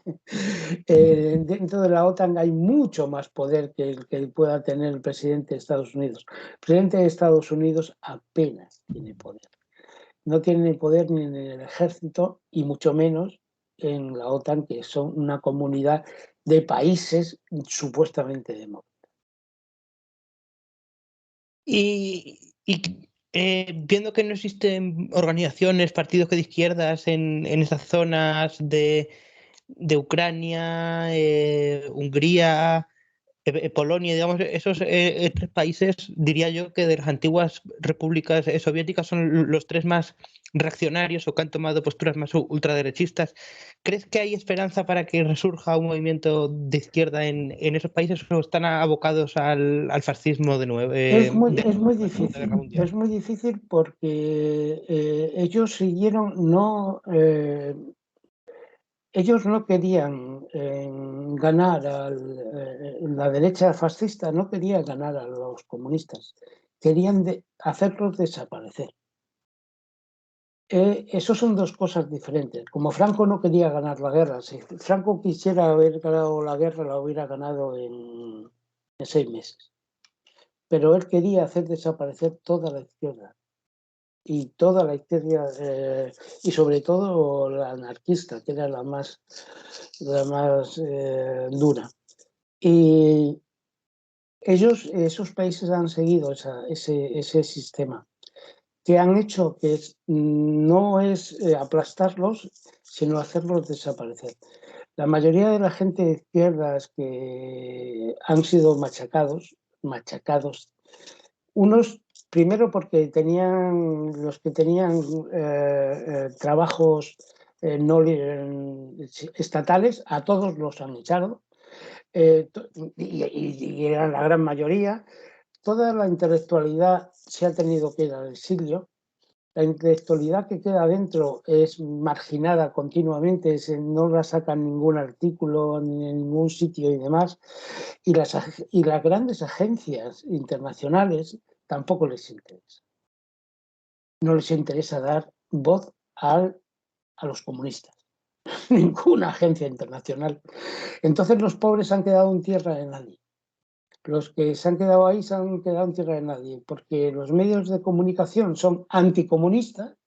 Dentro de la OTAN hay mucho más poder que el que pueda tener el presidente de Estados Unidos. El presidente de Estados Unidos apenas tiene poder. No tiene poder ni en el ejército y mucho menos en la OTAN, que son una comunidad de países supuestamente demócratas. Viendo que no existen organizaciones, partidos de izquierdas en esas zonas de Ucrania, Hungría, Polonia, digamos, esos tres países, diría yo que de las antiguas repúblicas soviéticas son los tres más reaccionarios o que han tomado posturas más ultraderechistas. ¿Crees que hay esperanza para que resurja un movimiento de izquierda en esos países o están abocados al fascismo de nuevo, Es muy de la Segunda Guerra difícil, Mundial? es muy difícil porque ellos siguieron, ellos no querían ganar la derecha fascista no quería ganar a los comunistas, querían hacerlos desaparecer. Esos son dos cosas diferentes. Como Franco no quería ganar la guerra, si Franco quisiera haber ganado la guerra, la hubiera ganado en 6 meses. Pero él quería hacer desaparecer toda la izquierda. Y toda la izquierda, y sobre todo la anarquista, que era la más dura. Y esos países han seguido ese sistema, que han hecho que no es aplastarlos, sino hacerlos desaparecer. La mayoría de la gente de izquierdas que han sido machacados, unos primero porque los que tenían trabajos no estatales, a todos los han echado, y eran la gran mayoría. Toda la intelectualidad se ha tenido que ir al exilio. La intelectualidad que queda dentro es marginada continuamente, no la sacan ningún artículo ni en ningún sitio y demás. Y las grandes agencias internacionales tampoco les interesa. No les interesa dar voz a los comunistas. Ninguna agencia internacional. Entonces los pobres han quedado en tierra de nadie. Los que se han quedado ahí se han quedado en tierra de nadie, porque los medios de comunicación son anticomunistas,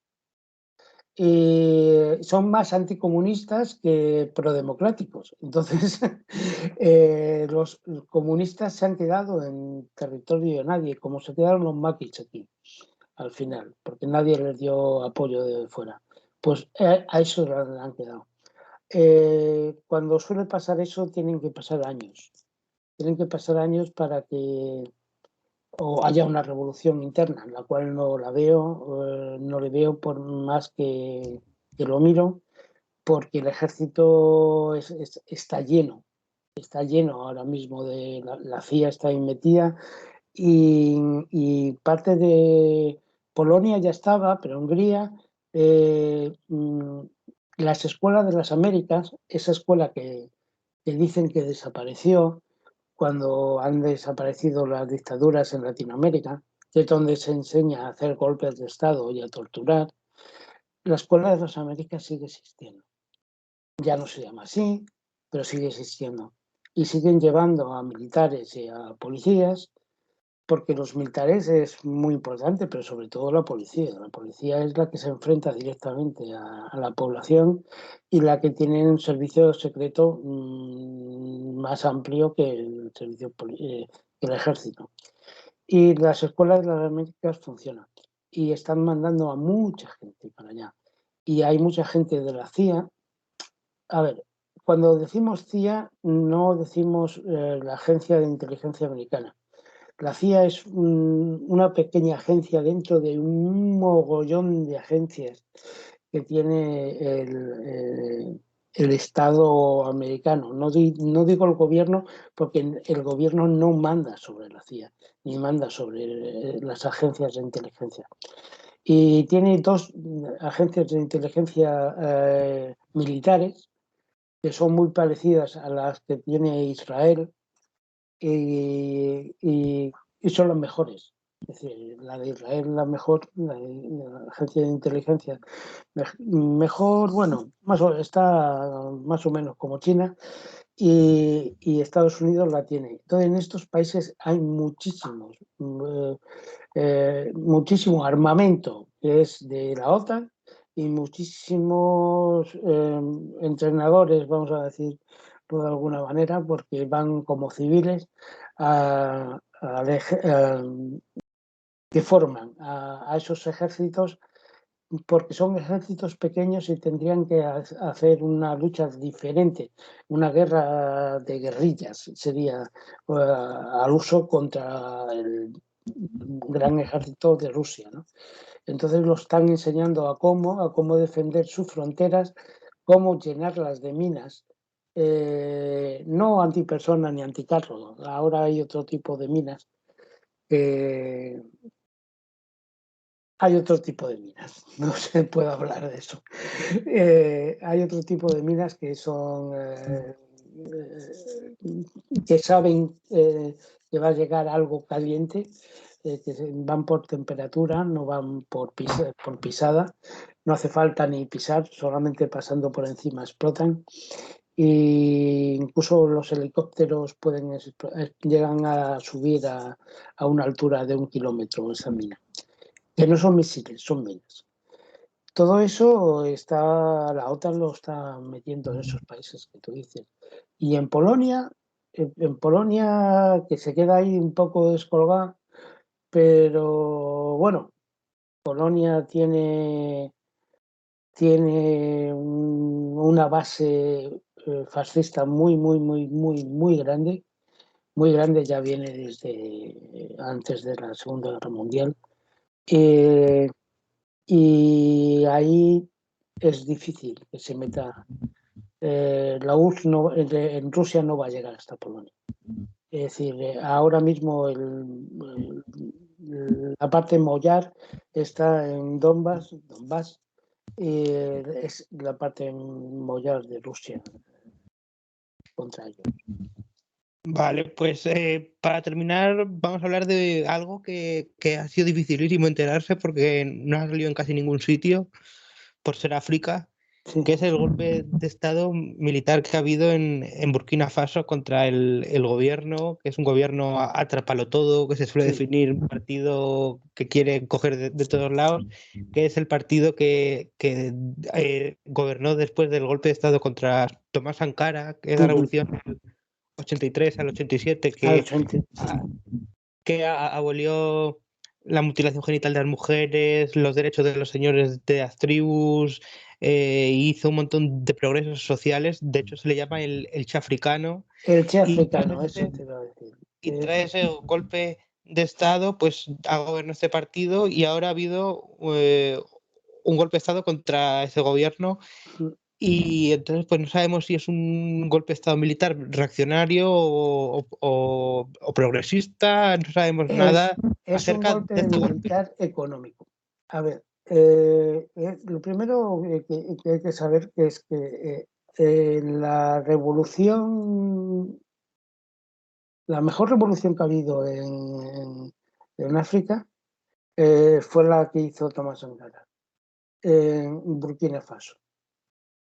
son más anticomunistas que prodemocráticos. Entonces, los comunistas se han quedado en territorio de nadie, como se quedaron los maquis aquí, al final, porque nadie les dio apoyo de fuera. Pues a eso le han quedado. Cuando suele pasar eso, tienen que pasar años. Tienen que pasar años para que o haya una revolución interna, en la cual no la veo, no le veo por más que lo miro, porque el ejército está lleno ahora mismo de la CIA está ahí metida y parte de Polonia ya estaba, pero Hungría, las escuelas de las Américas, esa escuela que dicen que desapareció cuando han desaparecido las dictaduras en Latinoamérica, que es donde se enseña a hacer golpes de Estado y a torturar, la escuela de las Américas sigue existiendo. Ya no se llama así, pero sigue existiendo. Y siguen llevando a militares y a policías, porque los militares es muy importante, pero sobre todo la policía. La policía es la que se enfrenta directamente a la población y la que tiene un servicio secreto más amplio que el servicio que el ejército. Y las escuelas de las Américas funcionan y están mandando a mucha gente para allá. Y hay mucha gente de la CIA. A ver, cuando decimos CIA, no decimos la Agencia de Inteligencia Americana. La CIA es una pequeña agencia dentro de un mogollón de agencias que tiene el Estado americano. No digo el gobierno, porque el gobierno no manda sobre la CIA, ni manda sobre las agencias de inteligencia. Y tiene dos agencias de inteligencia militares que son muy parecidas a las que tiene Israel y son las mejores. Es decir, la de Israel, la mejor, la agencia de inteligencia, mejor, bueno, está más o menos como China, y Estados Unidos la tiene. Entonces, en estos países hay muchísimo armamento que es de la OTAN y muchísimos entrenadores, vamos a decir de alguna manera, porque van como civiles que forman a esos ejércitos, porque son ejércitos pequeños y tendrían que hacer una lucha diferente, una guerra de guerrillas, sería al uso contra el gran ejército de Rusia, ¿no? Entonces lo están enseñando a cómo defender sus fronteras, cómo llenarlas de minas, no antipersona ni anticarro. Ahora hay otro tipo de minas que, hay otro tipo de minas, no se puede hablar de eso. Hay otro tipo de minas que son que saben que va a llegar algo caliente, que van por temperatura, no van por pisada, no hace falta ni pisar, solamente pasando por encima explotan. E incluso los helicópteros llegan a subir a una altura de 1 kilómetro esa mina, que no son misiles, son minas. Todo eso la OTAN lo está metiendo en esos países que tú dices. Y en Polonia, que se queda ahí un poco descolgada, pero bueno, Polonia tiene una base fascista muy, muy, muy, muy, muy grande, ya viene desde antes de la Segunda Guerra Mundial. Y ahí es difícil que se meta. La URSS en Rusia no va a llegar hasta Polonia. Es decir, ahora mismo la parte Mollar está en Donbass, es la parte Mollar de Rusia contra ellos. Vale, pues para terminar vamos a hablar de algo que ha sido dificilísimo enterarse porque no ha salido en casi ningún sitio por ser África, Sí. que es el golpe de estado militar que ha habido en Burkina Faso contra el gobierno, que es un gobierno atrapalo todo, que se suele Sí. definir un partido que quiere coger de todos lados, que es el partido que gobernó después del golpe de estado contra Tomás Sankara, que es la revolución del 83 al 87, Al frente, sí. que abolió la mutilación genital de las mujeres, los derechos de los señores de las tribus, hizo un montón de progresos sociales. De hecho, se le llama el Che africano. El Che Y africano, eso te iba a decir. y tras ese golpe de Estado, pues ha gobernado este partido y ahora ha habido un golpe de Estado contra ese gobierno. Y entonces, pues no sabemos si es un golpe de Estado militar reaccionario o progresista, no sabemos nada Es un acerca golpe de este golpe. militar económico. A ver, lo primero que hay que saber es que la revolución, la mejor revolución que ha habido en África fue la que hizo Tomás Sankara en Burkina Faso.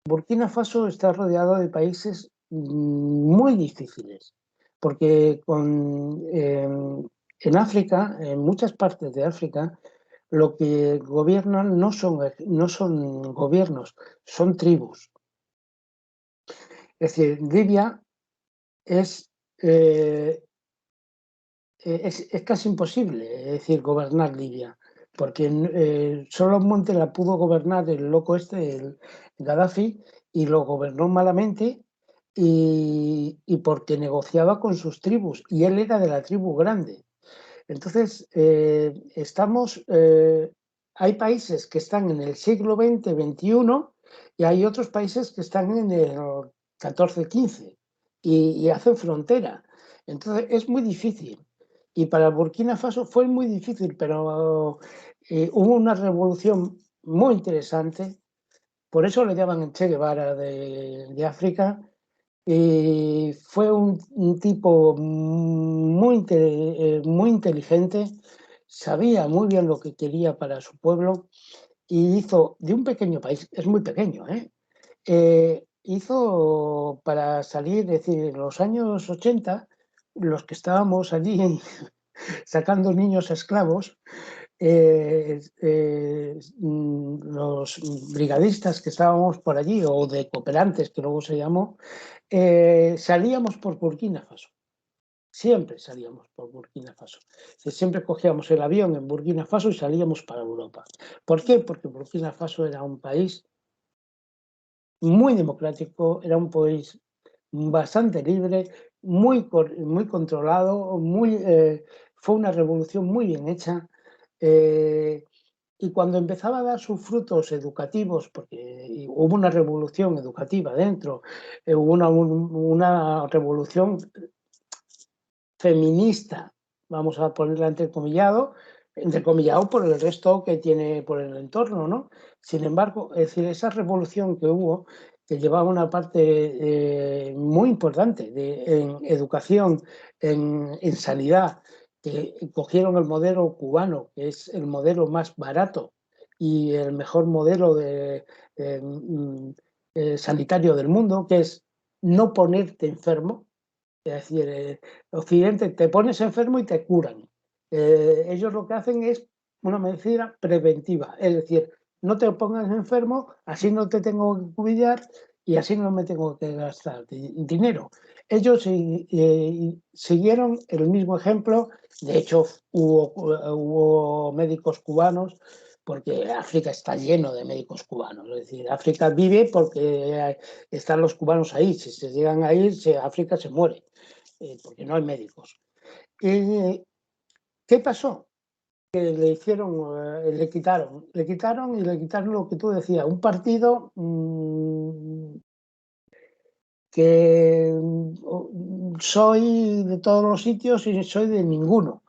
Burkina Faso está rodeado de países muy difíciles, porque en África, en muchas partes de África, lo que gobiernan no son gobiernos, son tribus. Es decir, Libia es, eh, es casi imposible, es decir, gobernar Libia, porque solamente la pudo gobernar el loco el Gaddafi, y lo gobernó malamente y porque negociaba con sus tribus, y él era de la tribu grande. Entonces, hay países que están en el siglo XX, XXI, y hay otros países que están en el 14, 15 y hacen frontera. Entonces, es muy difícil. Y para Burkina Faso fue muy difícil, pero hubo una revolución muy interesante. Por eso le llaman el Che Guevara de África. Y fue un tipo muy inteligente, sabía muy bien lo que quería para su pueblo y hizo de un pequeño país, es muy pequeño, hizo para salir, es decir, en los años 80, los que estábamos allí sacando niños esclavos, los brigadistas que estábamos por allí, o de cooperantes, que luego se llamó, salíamos por Burkina Faso. Siempre salíamos por Burkina Faso. Siempre cogíamos el avión en Burkina Faso y salíamos para Europa. ¿Por qué? Porque Burkina Faso era un país muy democrático, era un país bastante libre, muy controlado, fue una revolución muy bien hecha. Y cuando empezaba a dar sus frutos educativos, porque hubo una revolución educativa dentro, hubo una revolución feminista, vamos a ponerla entrecomillado por el resto que tiene por el entorno, ¿no? Sin embargo, es decir, esa revolución que hubo, que llevaba una parte muy importante en educación, en sanidad, que cogieron el modelo cubano, que es el modelo más barato y el mejor modelo sanitario del mundo, que es no ponerte enfermo. Es decir, Occidente, te pones enfermo y te curan. Ellos lo que hacen es una medicina preventiva, es decir, no te pongas enfermo, así no te tengo que cuidar y así no me tengo que gastar dinero. Ellos siguieron el mismo ejemplo, de hecho hubo médicos cubanos, porque África está lleno de médicos cubanos, es decir, África vive porque están los cubanos ahí, si se llegan a ir, África se muere, porque no hay médicos. ¿Qué pasó? Que le quitaron lo que tú decías, un partido que soy de todos los sitios y soy de ninguno.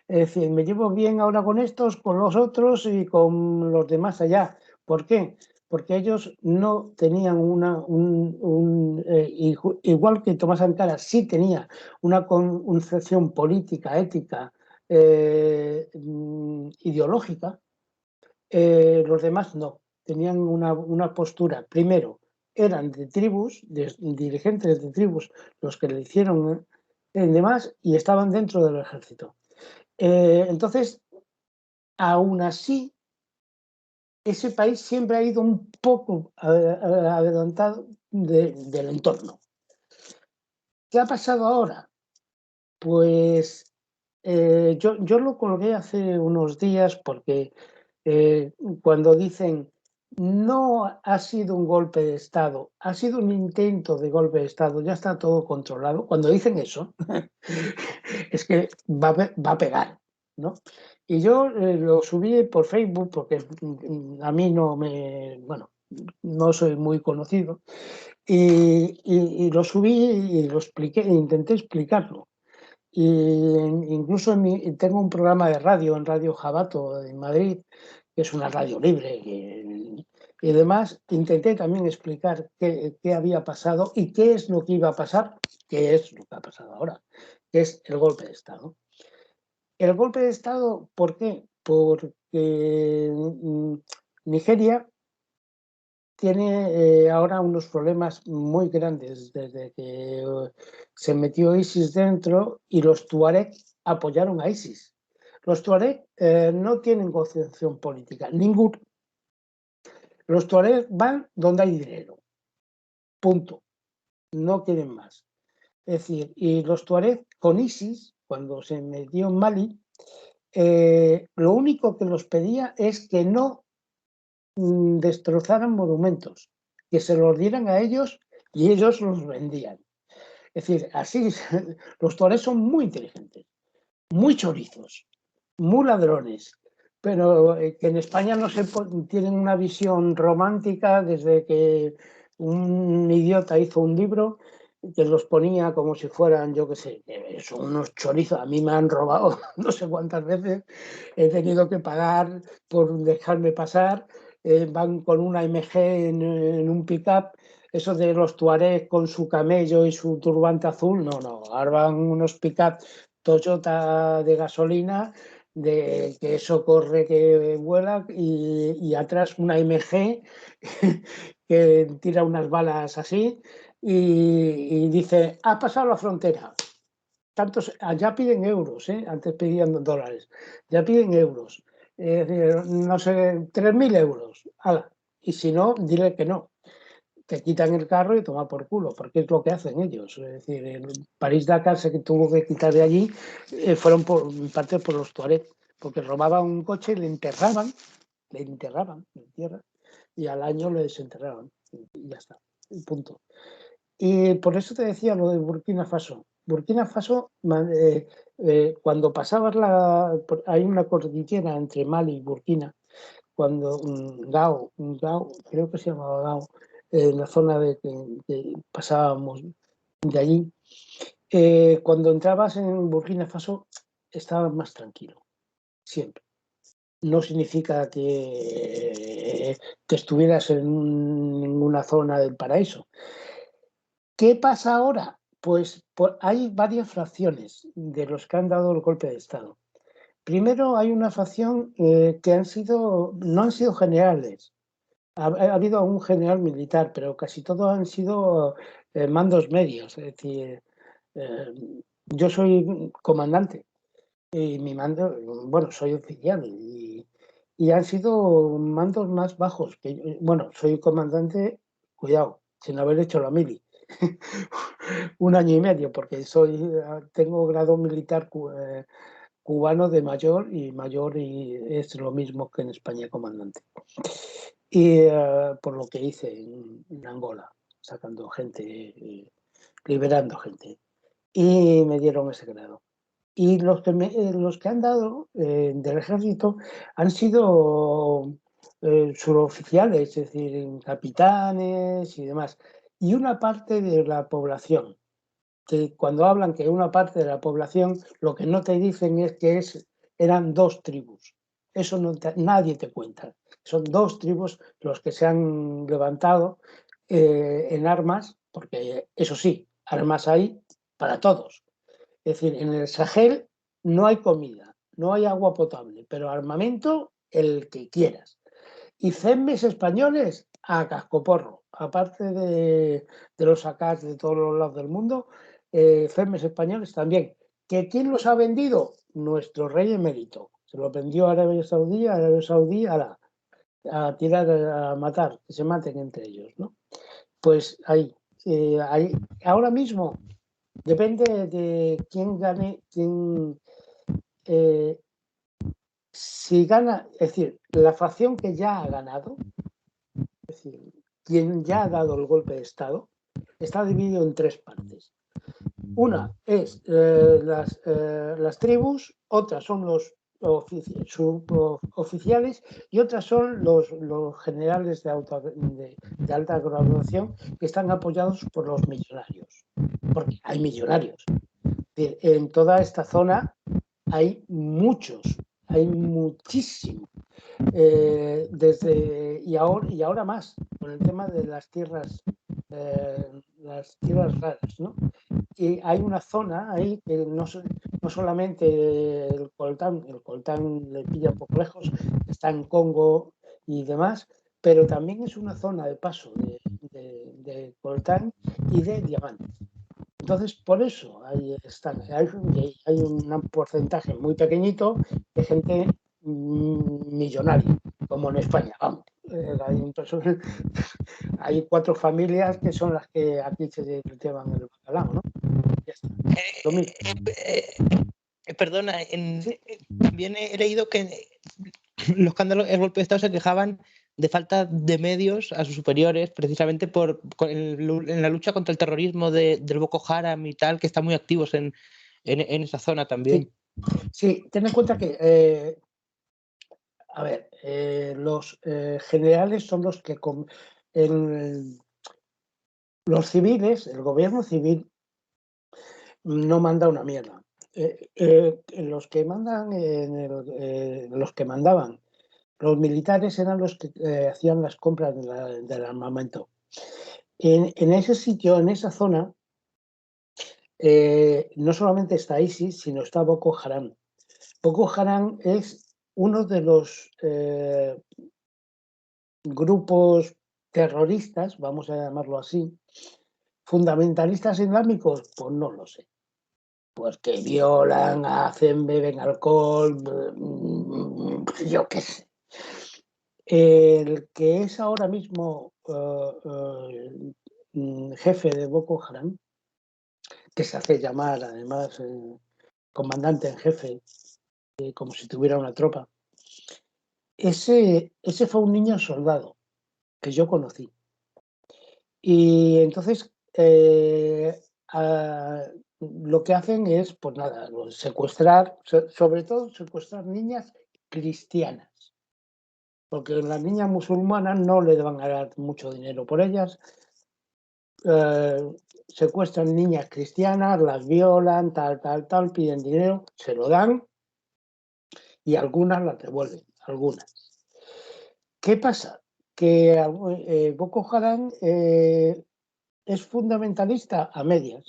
Es decir, me llevo bien ahora con estos, con los otros y con los demás allá. ¿Por qué? Porque ellos no tenían igual que Tomás Sankara sí tenía una concepción política, ética, ideológica, los demás no. Tenían una postura, primero, eran de tribus, dirigentes de tribus, los que le hicieron el demás y estaban dentro del ejército. Entonces, aún así, ese país siempre ha ido un poco adelantado del entorno. ¿Qué ha pasado ahora? Pues yo lo coloqué hace unos días porque cuando dicen no ha sido un golpe de Estado, ha sido un intento de golpe de Estado, ya está todo controlado, cuando dicen eso, es que va a pegar, ¿no? Y yo lo subí por Facebook porque a mí bueno, no soy muy conocido, y lo subí y lo expliqué, intenté explicarlo. Y incluso tengo un programa de radio en Radio Jabato en Madrid, que es una radio libre y demás. Intenté también explicar qué había pasado y qué es lo que iba a pasar, qué es lo que ha pasado ahora, que es el golpe de Estado. El golpe de Estado, ¿por qué? Porque Nigeria tiene ahora unos problemas muy grandes desde que se metió ISIS dentro y los Tuareg apoyaron a ISIS. Los Tuareg no tienen concepción política, ningún. Los Tuareg van donde hay dinero, punto. No quieren más. Es decir, y los Tuareg con ISIS, cuando se metió en Mali, lo único que los pedía es que no destrozaran monumentos, que se los dieran a ellos y ellos los vendían. Es decir, así los tuaregs son muy inteligentes, muy chorizos, muy ladrones, pero que en España no se tienen una visión romántica desde que un idiota hizo un libro que los ponía como si fueran, yo qué sé, son unos chorizos. A mí me han robado no sé cuántas veces, he tenido que pagar por dejarme pasar, van con una MG en un pick-up, eso de los tuareg con su camello y su turbante azul, no, ahora van unos pick-up Toyota de gasolina de que eso corre, que vuela, y atrás una MG que tira unas balas así y dice, ha pasado la frontera. Tantos, ya piden euros, antes pedían dólares, ya piden euros. No sé, 3.000 euros. Ala. Y si no, dile que no. Te quitan el carro y toma por culo, porque es lo que hacen ellos. Es decir, en París-Dakar se tuvo que quitar de allí, fueron en parte por los Tuareg, porque robaban un coche y le enterraban en tierra, y al año le desenterraban. Y ya está, punto. Y por eso te decía lo de Burkina Faso. Burkina Faso, cuando pasabas hay una cordillera entre Mali y Burkina, cuando Gao, creo que se llamaba Gao, en la zona de que pasábamos de allí, cuando entrabas en Burkina Faso estabas más tranquilo, siempre. No significa que estuvieras en ninguna zona del paraíso. ¿Qué pasa ahora? Pues hay varias fracciones de los que han dado el golpe de Estado. Primero hay una facción que no han sido generales. Ha habido un general militar, pero casi todos han sido mandos medios. Es decir, eh, yo soy comandante y mi mando, bueno, soy oficial y han sido mandos más bajos. Bueno, soy comandante, cuidado, sin haber hecho la mili. 1 año y medio, porque tengo grado militar cubano de mayor y es lo mismo que en España comandante. Y por lo que hice en Angola, sacando gente, liberando gente. Y me dieron ese grado. Y los que han dado del ejército han sido suboficiales, es decir, capitanes y demás. Y una parte de la población, que cuando hablan que una parte de la población, lo que no te dicen es que eran 2 tribus. Eso nadie te cuenta. Son 2 tribus los que se han levantado en armas, porque eso sí, armas hay para todos. Es decir, en el Sahel no hay comida, no hay agua potable, pero armamento el que quieras. Y CEMES españoles a cascoporro. Aparte de los ACAS de todos los lados del mundo, CEMES españoles también. ¿Quién los ha vendido? Nuestro rey emérito. Se lo vendió a Arabia Saudí a tirar, a matar, que se maten entre ellos, ¿no? Pues ahí, ahora mismo depende de quién gane, si gana, es decir, la facción que ya ha ganado, es decir, quien ya ha dado el golpe de Estado, está dividido en 3 partes. Una es las tribus, otras son los suboficiales y otras son los generales de alta graduación que están apoyados por los millonarios, porque hay millonarios. En toda esta zona hay muchísimos. Y ahora más, con el tema de las tierras raras, ¿no? Y hay una zona ahí que no solamente el coltán le pilla un poco lejos, está en Congo y demás, pero también es una zona de paso de coltán y de diamantes. Entonces, por eso hay un porcentaje muy pequeñito de gente millonaria, como en España, vamos. Hay 4 familias que son las que aquí se llevan el bacalao, ¿no? Ya está. Lo mismo. Perdona, ¿Sí? también he leído que los que han dado el golpe de Estado se quejaban de falta de medios a sus superiores, precisamente en la lucha contra el terrorismo del Boko Haram y tal, que están muy activos en esa zona también. Sí, ten en cuenta que, los generales son los que los civiles, el gobierno civil no manda una mierda. Los que mandan, los que mandaban, los militares eran los que hacían las compras del armamento. En ese sitio, en esa zona, no solamente está ISIS, sino está Boko Haram. Boko Haram es uno de los grupos terroristas, vamos a llamarlo así, fundamentalistas islámicos, pues no lo sé. Pues que violan, hacen, beben alcohol, yo qué sé. El que es ahora mismo jefe de Boko Haram, que se hace llamar además comandante en jefe, como si tuviera una tropa, ese fue un niño soldado que yo conocí. Y entonces lo que hacen es, pues nada, secuestrar, sobre todo secuestrar niñas cristianas. Porque las niñas musulmanas no le van a dar mucho dinero por ellas. Secuestran niñas cristianas, las violan, tal, piden dinero, se lo dan y algunas las devuelven, algunas. ¿Qué pasa? Que Boko Haram es fundamentalista a medias.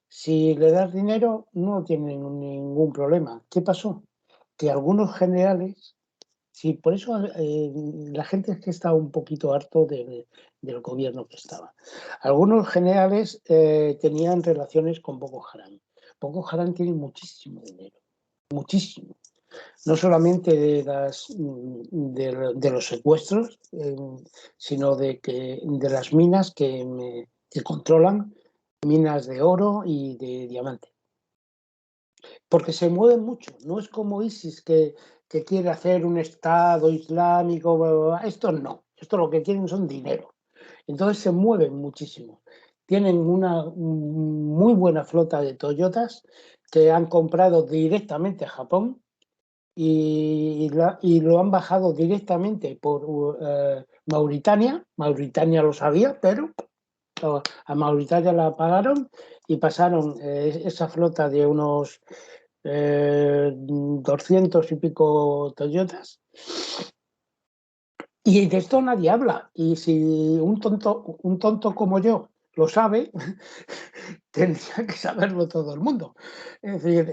Si le das dinero no tiene ningún problema. ¿Qué pasó? Que algunos generales, sí, por eso la gente es que está un poquito harto del gobierno que estaba. Algunos generales tenían relaciones con Boko Haram. Boko Haram tiene muchísimo dinero, muchísimo. No solamente de los secuestros, sino de las minas que controlan, minas de oro y de diamante. Porque se mueven mucho, no es como ISIS que quiere hacer un Estado islámico, bla, bla, bla. Esto no, esto lo que quieren son dinero. Entonces se mueven muchísimo. Tienen una muy buena flota de Toyotas que han comprado directamente a Japón y lo han bajado directamente por Mauritania. Mauritania lo sabía, pero a Mauritania la pagaron y pasaron esa flota de unos 200 y pico Toyotas. Y de esto nadie habla. Y si un tonto como yo lo sabe, tendría que saberlo todo el mundo. Es decir,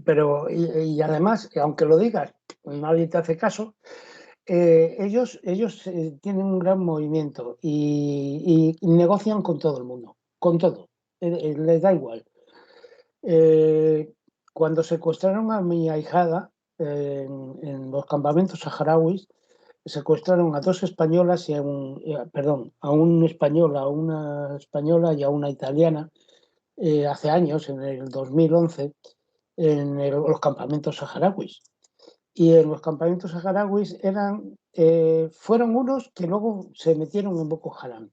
pero y además, aunque lo digas, nadie te hace caso. Ellos tienen un gran movimiento y negocian con todo el mundo, con todo. Les da igual. Cuando secuestraron a mi ahijada en los campamentos saharauis, secuestraron a dos españolas y a un español, a una española y a una italiana hace años, en el 2011, en los campamentos saharauis. Y en los campamentos saharauis fueron unos que luego se metieron en Boko Haram,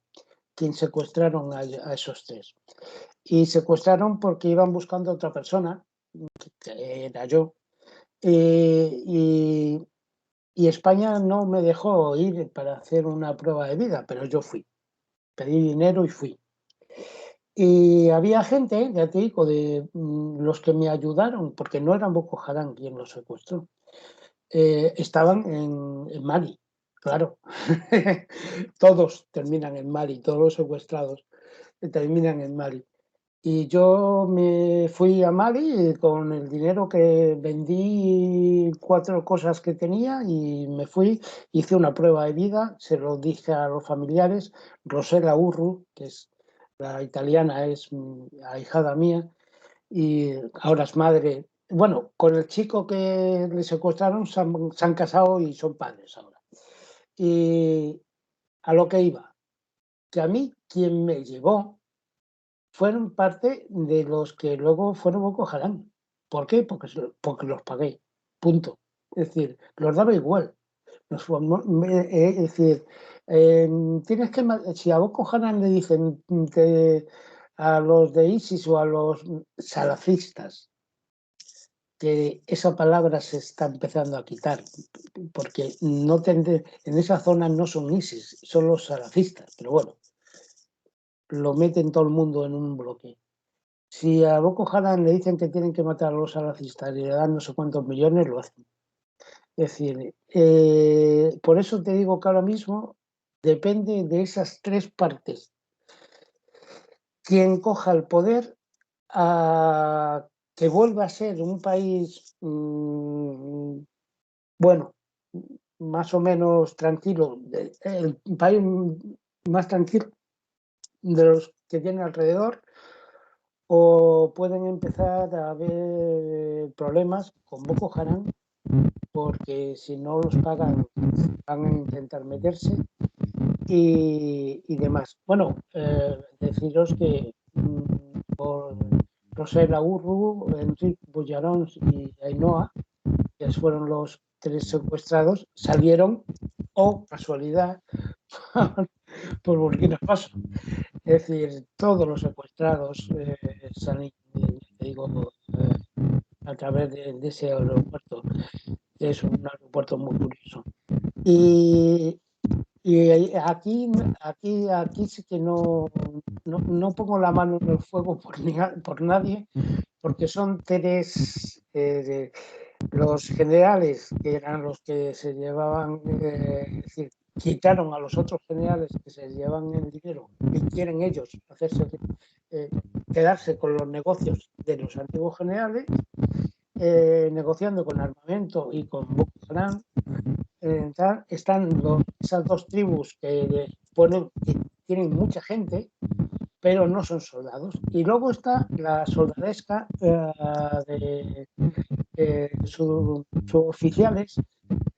quien secuestraron a esos tres. Y secuestraron porque iban buscando a otra persona, que era yo, y España no me dejó ir para hacer una prueba de vida, pero yo fui. Pedí dinero y fui. Y había gente, ya te digo, de los que me ayudaron, porque no eran Boko Haram quien los secuestró, estaban en Mali, claro. Todos terminan en Mali, todos los secuestrados terminan en Mali. Y yo me fui a Mali con el dinero que vendí 4 cosas que tenía y me fui, hice una prueba de vida, se lo dije a los familiares, Rosela Urru, que es la italiana, es ahijada mía y ahora es madre. Bueno, con el chico que le secuestraron se han casado y son padres ahora. Y a lo que iba, que a mí quien me llevó fueron parte de los que luego fueron Boko Haram. ¿Por qué? Porque los pagué. Punto. Es decir, los daba igual. Es decir, tienes que si a Boko Haram le dicen a los de ISIS o a los salafistas que esa palabra se está empezando a quitar porque en esa zona no son ISIS, son los salafistas, pero bueno, lo meten todo el mundo en un bloque. Si a Boko Haram le dicen que tienen que matar a los salafistas y le dan no sé cuántos millones, lo hacen. Es decir, por eso te digo que ahora mismo depende de esas 3 partes. Quien coja el poder que vuelva a ser un país, bueno, más o menos tranquilo, el país más tranquilo de los que tiene alrededor, o pueden empezar a haber problemas con Boko Haram, porque si no los pagan van a intentar meterse y demás. Bueno, deciros que por Rosel Aurru, Enrique Bullarons y Ainhoa, que fueron los 3 secuestrados, salieron, casualidad, por Burkina Faso. Es decir, todos los secuestrados salen, digo, a través de ese aeropuerto, que es un aeropuerto muy curioso. Y aquí sí que no pongo la mano en el fuego por nadie, porque son 3 los generales, que eran los que se llevaban, es decir, quitaron a los otros generales que se llevan el dinero y quieren ellos quedarse con los negocios de los antiguos generales, negociando con armamento y con Boko Haram. Están esas 2 tribus que tienen mucha gente, pero no son soldados. Y luego está la soldadesca de sus oficiales,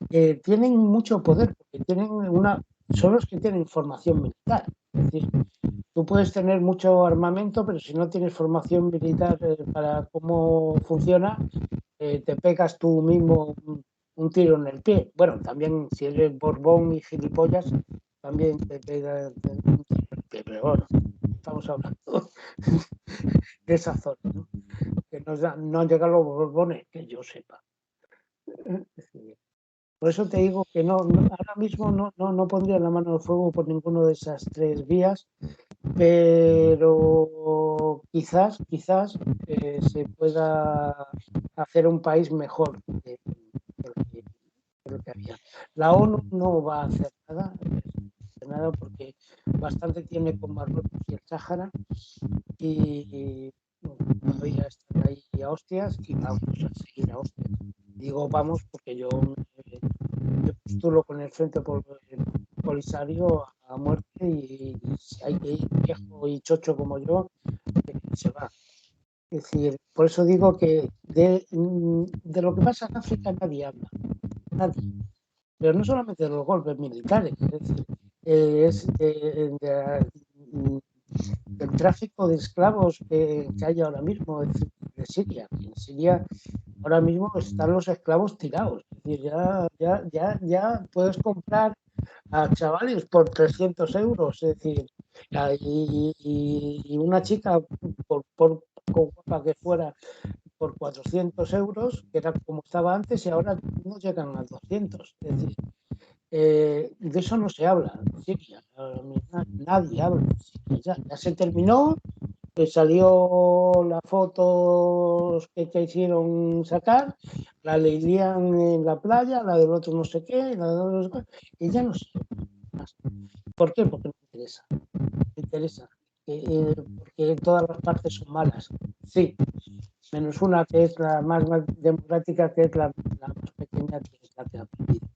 que tienen mucho poder, porque son los que tienen formación militar. Es decir, tú puedes tener mucho armamento, pero si no tienes formación militar para cómo funciona, te pegas tú mismo un tiro en el pie. Bueno, también si eres Borbón y gilipollas, también te pegas un tiro en el pie, pero bueno, estamos hablando de esa zona, ¿no? Que no han llegado los Borbones, que yo sepa. Por eso te digo que ahora mismo no pondría la mano al fuego por ninguno de esas 3 vías, pero quizás se pueda hacer un país mejor que lo que había. La ONU no va a hacer nada porque bastante tiene con Marruecos y el Sáhara, y todavía están ahí a hostias y vamos a seguir a hostias. Digo vamos porque yo postulo con el Frente Polisario a muerte, y si hay que ir viejo y chocho como yo, se va. Es decir, por eso digo que de lo que pasa en África nadie habla, nadie. Pero no solamente de los golpes militares, es decir, del tráfico de esclavos que hay ahora mismo de Siria. En Siria ahora mismo están los esclavos tirados. Es decir, ya puedes comprar a chavales por 300 euros. Es decir, y una chica, por guapa que fuera, por 400 euros, que era como estaba antes, y ahora no llegan a 200. Es decir, de eso no se habla en Siria. Nadie habla. Ya se terminó. Salió las fotos que hicieron sacar, la leían en la playa, la del otro no sé qué, y ya no sé más. ¿Por qué? Porque no me interesa. Porque todas las partes son malas. Sí, menos una que es la más democrática, que es la más pequeña, que es la que ha perdido.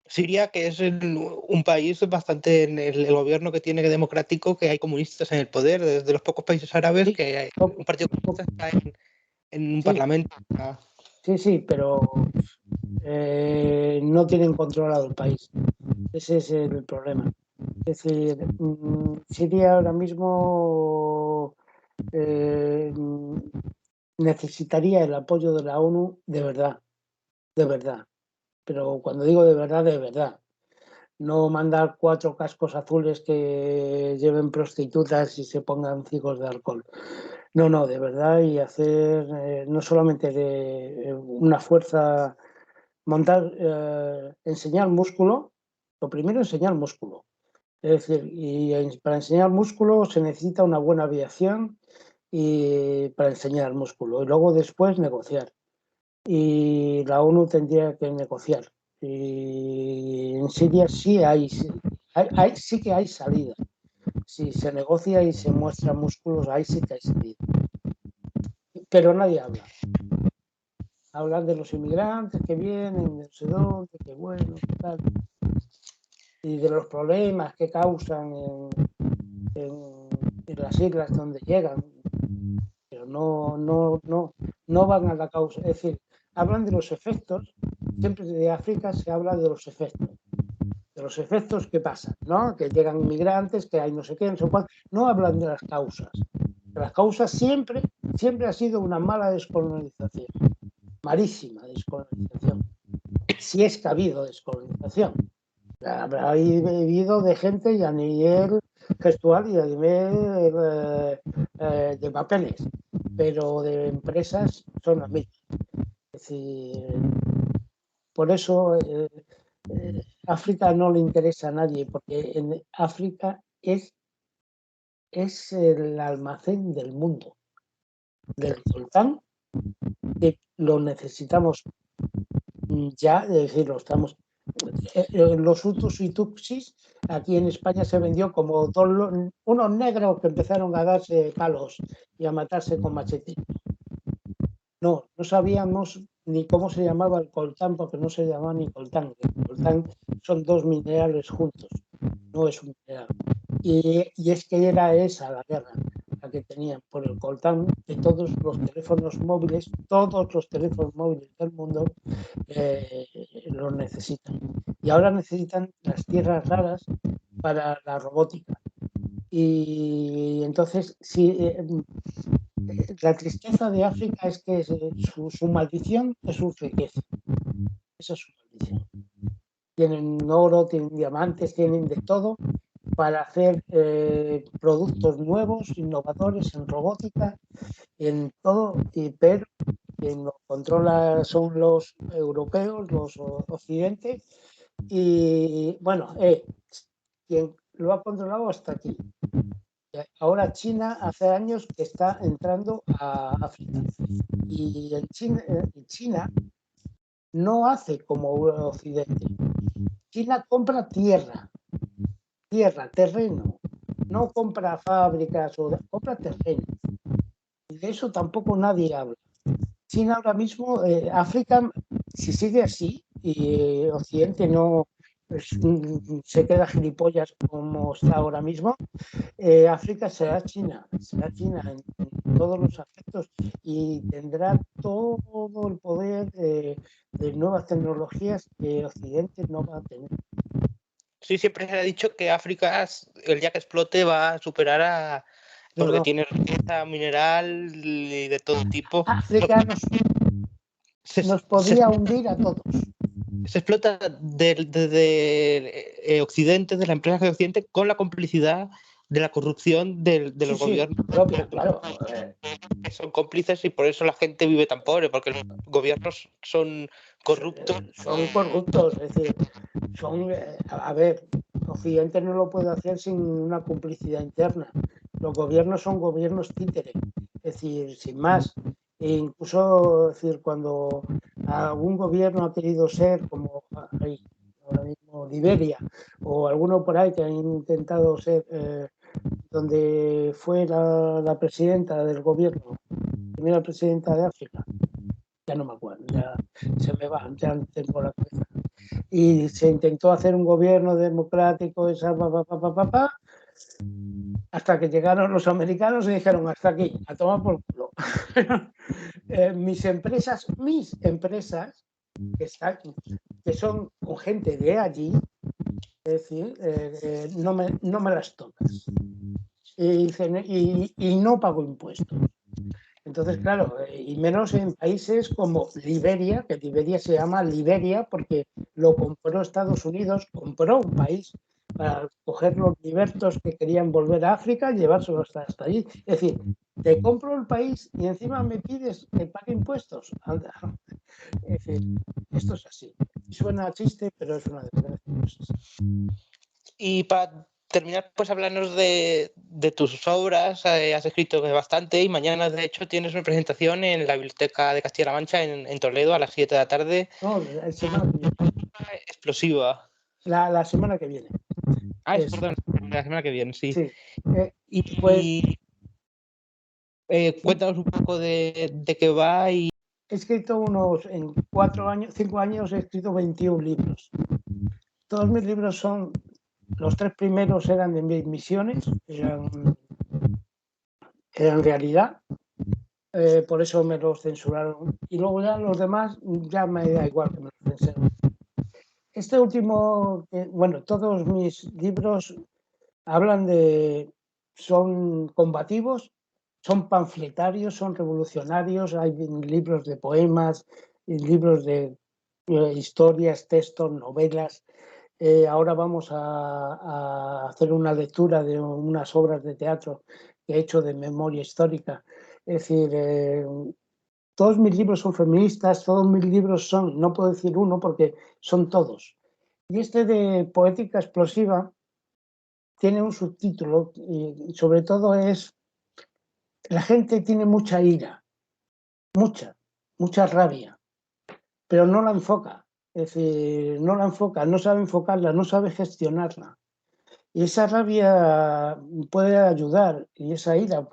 Siria, que es un país bastante, en el gobierno que tiene democrático, que hay comunistas en el poder, desde los pocos países árabes, sí, que un partido comunista está en un parlamento. Sí, pero no tienen controlado el país. Ese es el problema. Es decir, Siria ahora mismo necesitaría el apoyo de la ONU de verdad. Pero cuando digo de verdad, no mandar 4 cascos azules que lleven prostitutas y se pongan ciegos de alcohol. No, de verdad, y hacer no solamente de una fuerza, enseñar músculo. Lo primero, enseñar músculo. Es decir, y para enseñar músculo se necesita una buena aviación, y para enseñar músculo. Y luego después negociar. Y la ONU tendría que negociar. Y en Siria sí que hay salida. si se negocia y se muestra músculos, ahí sí que hay salida. Pero nadie habla. Hablan de los inmigrantes que vienen, de no sé dónde, que bueno, que tal. Y de los problemas que causan en las islas donde llegan. Pero no van a la causa. Es decir, hablan de los efectos. Siempre de África se habla de los efectos. De los efectos que pasan, ¿no? Que llegan inmigrantes, que hay no sé qué, no sé cuál. No hablan de las causas. Las causas siempre ha sido una mala descolonización. Malísima descolonización. Si es que ha habido descolonización. Habrá habido de gente y a nivel gestual y a nivel de papeles, pero de empresas son las mismas. Es decir, por eso África no le interesa a nadie, porque en África es el almacén del mundo, del coltán, que lo necesitamos ya, es decir, lo estamos. Los hutus y tutsis aquí en España se vendió como unos negros que empezaron a darse palos y a matarse con machetes. No sabíamos ni cómo se llamaba el coltán, porque no se llamaba ni coltán. El coltán son dos minerales juntos, no es un mineral. Y es que era esa la guerra, la que tenían por el coltán, que todos los teléfonos móviles del mundo los necesitan. Y ahora necesitan las tierras raras para la robótica. Y entonces, sí, la tristeza de África es que su maldición es su riqueza. Esa es su maldición. Tienen oro, tienen diamantes, tienen de todo para hacer productos nuevos, innovadores en robótica, en todo, pero quien lo controla son los europeos, los occidentes, y bueno, quien lo ha controlado hasta aquí. Ahora China hace años que está entrando a África y en China no hace como Occidente. China compra tierra, terreno, no compra fábricas, compra terreno. Y de eso tampoco nadie habla. China ahora mismo, África, si sigue así y Occidente no se queda gilipollas como está ahora mismo, África será China en todos los aspectos y tendrá todo el poder de nuevas tecnologías que Occidente no va a tener. Sí, siempre se ha dicho que África, el día que explote, va a superar porque tiene riqueza mineral y de todo tipo. África nos podría hundir a todos. Se explota desde Occidente, de la empresa de Occidente, con la complicidad de la corrupción de los gobiernos. Claro. Que son cómplices y por eso la gente vive tan pobre, porque los gobiernos son corruptos. Son corruptos, es decir, a ver, Occidente no lo puede hacer sin una complicidad interna. Los gobiernos son gobiernos títere, es decir, sin más. E incluso, es decir, cuando algún gobierno ha querido ser como ahora mismo Liberia o alguno por ahí que han intentado ser donde fue la presidenta del gobierno, primera presidenta de África, ya no me acuerdo, ya se me va, ya tengo la cabeza. Y se intentó hacer un gobierno democrático, hasta que llegaron los americanos y dijeron hasta aquí, a tomar por culo. Mis empresas que son con gente de allí, es decir, no me las tocas. Y no pago impuestos. Entonces, claro, y menos en países como Liberia, que Liberia se llama Liberia porque lo compró Estados Unidos, compró un país para coger los libertos que querían volver a África y llevárselos hasta allí. Es decir, te compro el país y encima me pides que pague impuestos. Es decir, esto es así. Suena a chiste, pero es una desgracia. Y para terminar, pues hablarnos de tus obras. Has escrito bastante y mañana, de hecho, tienes una presentación en la Biblioteca de Castilla-La Mancha en Toledo a las 7 de la tarde. No, la semana que viene. Explosiva. La semana que viene. Perdón, la semana que viene, sí. Sí. Pues Y cuéntanos un poco de qué va y... he escrito en 5 años he escrito 21 libros. Todos mis libros los 3 primeros eran de mis misiones, eran realidad, por eso me los censuraron. Y luego ya los demás, ya me da igual que me los censuren. Este último, bueno, todos mis libros son combativos, son panfletarios, son revolucionarios, hay libros de poemas, libros de historias, textos, novelas. Ahora vamos a hacer una lectura de unas obras de teatro que he hecho de memoria histórica. Es decir, todos mis libros son feministas, todos mis libros son, no puedo decir uno porque son todos. Y este de poética explosiva tiene un subtítulo y sobre todo es, la gente tiene mucha ira, mucha rabia, pero no la enfoca. Es decir, no la enfoca, no sabe enfocarla, no sabe gestionarla. Y esa rabia puede ayudar, y esa ira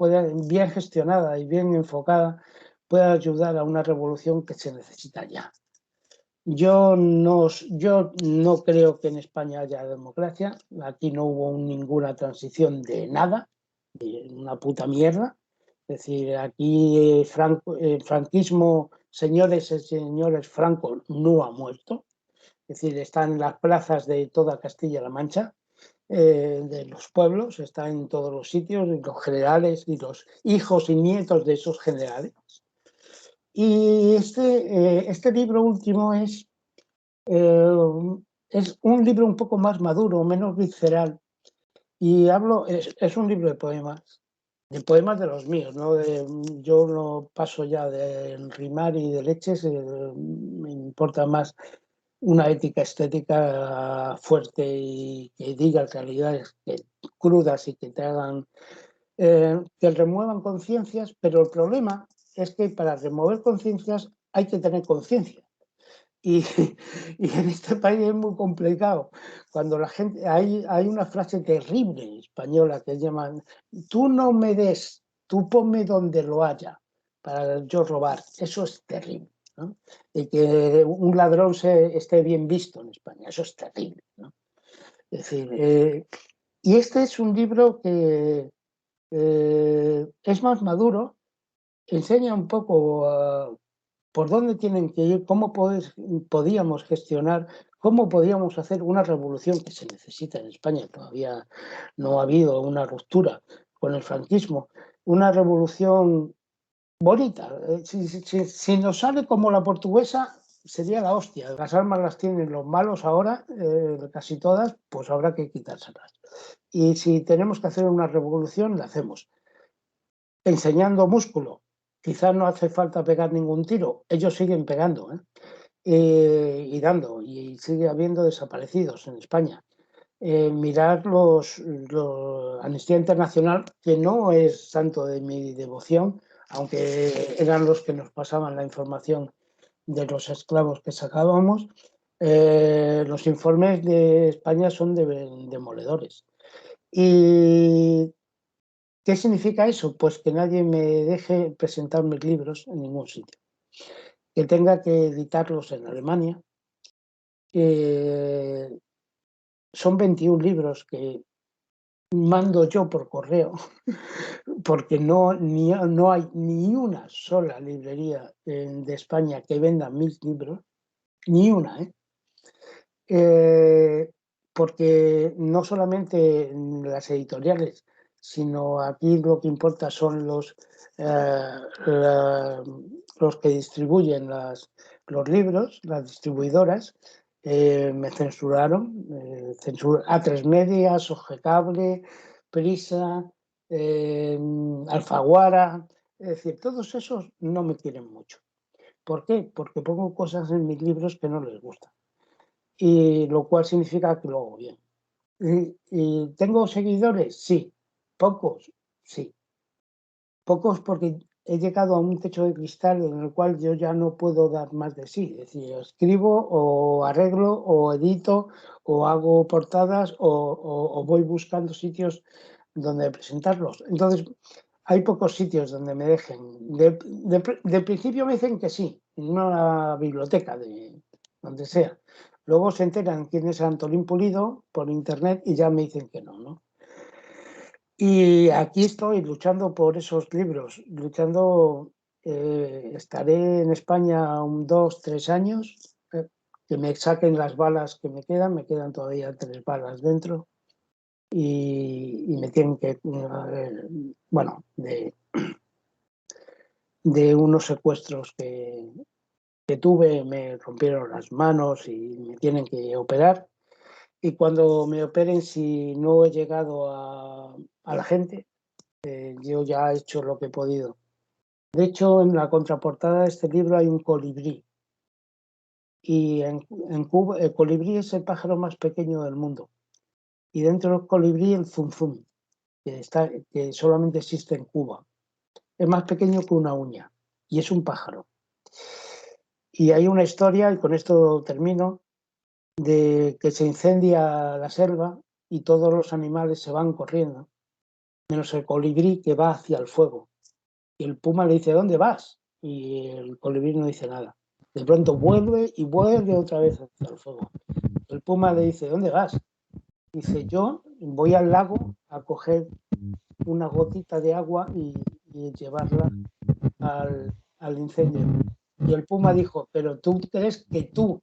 bien gestionada y bien enfocada, puede ayudar a una revolución que se necesita ya. Yo no creo que en España haya democracia. Aquí no hubo ninguna transición de nada, de una puta mierda. Es decir, aquí franquismo, señores y señores, Franco no ha muerto. Es decir, está en las plazas de toda Castilla-La Mancha, de los pueblos, está en todos los sitios, los generales y los hijos y nietos de esos generales. Y este libro último es un libro un poco más maduro, menos visceral. Y es un libro de poemas de los míos, ¿no? Yo no paso ya de rimar y de leches, me importa más una ética estética fuerte y que diga realidades crudas y que te hagan, que remuevan conciencias, pero el problema es que para remover conciencias hay que tener conciencia. Y, y en este país es muy complicado. Cuando la gente, hay una frase terrible española que llaman, tú no me des, tú ponme donde lo haya para yo robar. Eso es terrible, ¿no? Y que un ladrón esté bien visto en España, eso es terrible, ¿no? Es decir, y este es un libro que es más maduro, enseña un poco por dónde tienen que ir, podíamos gestionar, cómo podíamos hacer una revolución que se necesita en España. Todavía no ha habido una ruptura con el franquismo, una revolución bonita. Si nos sale como la portuguesa, sería la hostia. Las armas las tienen los malos ahora, casi todas, pues habrá que quitárselas. Y si tenemos que hacer una revolución, la hacemos. Enseñando músculo. Quizás no hace falta pegar ningún tiro, ellos siguen pegando, y dando, y sigue habiendo desaparecidos en España. Mirar Amnistía Internacional, que no es santo de mi devoción, aunque eran los que nos pasaban la información de los esclavos que sacábamos, los informes de España son demoledores. Y ¿qué significa eso? Pues que nadie me deje presentar mis libros en ningún sitio. Que tenga que editarlos en Alemania. Son 21 libros que mando yo por correo, porque no hay ni una sola librería de España que venda mis libros, ni una, porque no solamente las editoriales, sino aquí lo que importa son los que distribuyen los libros, las distribuidoras. Me censuraron, A3 Media, Sogecable, Prisa, Alfaguara, es decir, todos esos no me quieren mucho. ¿Por qué? Porque pongo cosas en mis libros que no les gustan, y lo cual significa que lo hago bien. ¿Y tengo seguidores? Sí. ¿Pocos? Sí. Pocos porque he llegado a un techo de cristal en el cual yo ya no puedo dar más de sí. Es decir, escribo o arreglo o edito o hago portadas o voy buscando sitios donde presentarlos. Entonces, hay pocos sitios donde me dejen. De principio me dicen que sí, en una biblioteca, donde sea. Luego se enteran quién es Antolín Pulido por internet y ya me dicen que no, ¿no? Y aquí estoy luchando por esos libros, luchando. Estaré en España 2, 3 años, que me saquen las balas que me quedan todavía 3 balas dentro y me tienen que, bueno, de unos secuestros que tuve, me rompieron las manos y me tienen que operar. Y cuando me operen, si no he llegado a la gente, yo ya he hecho lo que he podido. De hecho, en la contraportada de este libro hay un colibrí. Y en Cuba, el colibrí es el pájaro más pequeño del mundo. Y dentro del colibrí, el zunzún, que solamente existe en Cuba. Es más pequeño que una uña. Y es un pájaro. Y hay una historia, y con esto termino, de que se incendia la selva y todos los animales se van corriendo, menos el colibrí que va hacia el fuego. Y el puma le dice, ¿dónde vas? Y el colibrí no dice nada. De pronto vuelve y vuelve otra vez hacia el fuego. El puma le dice, ¿dónde vas? Dice, yo voy al lago a coger una gotita de agua y llevarla al incendio. Y el puma dijo, pero ¿tú crees que tú,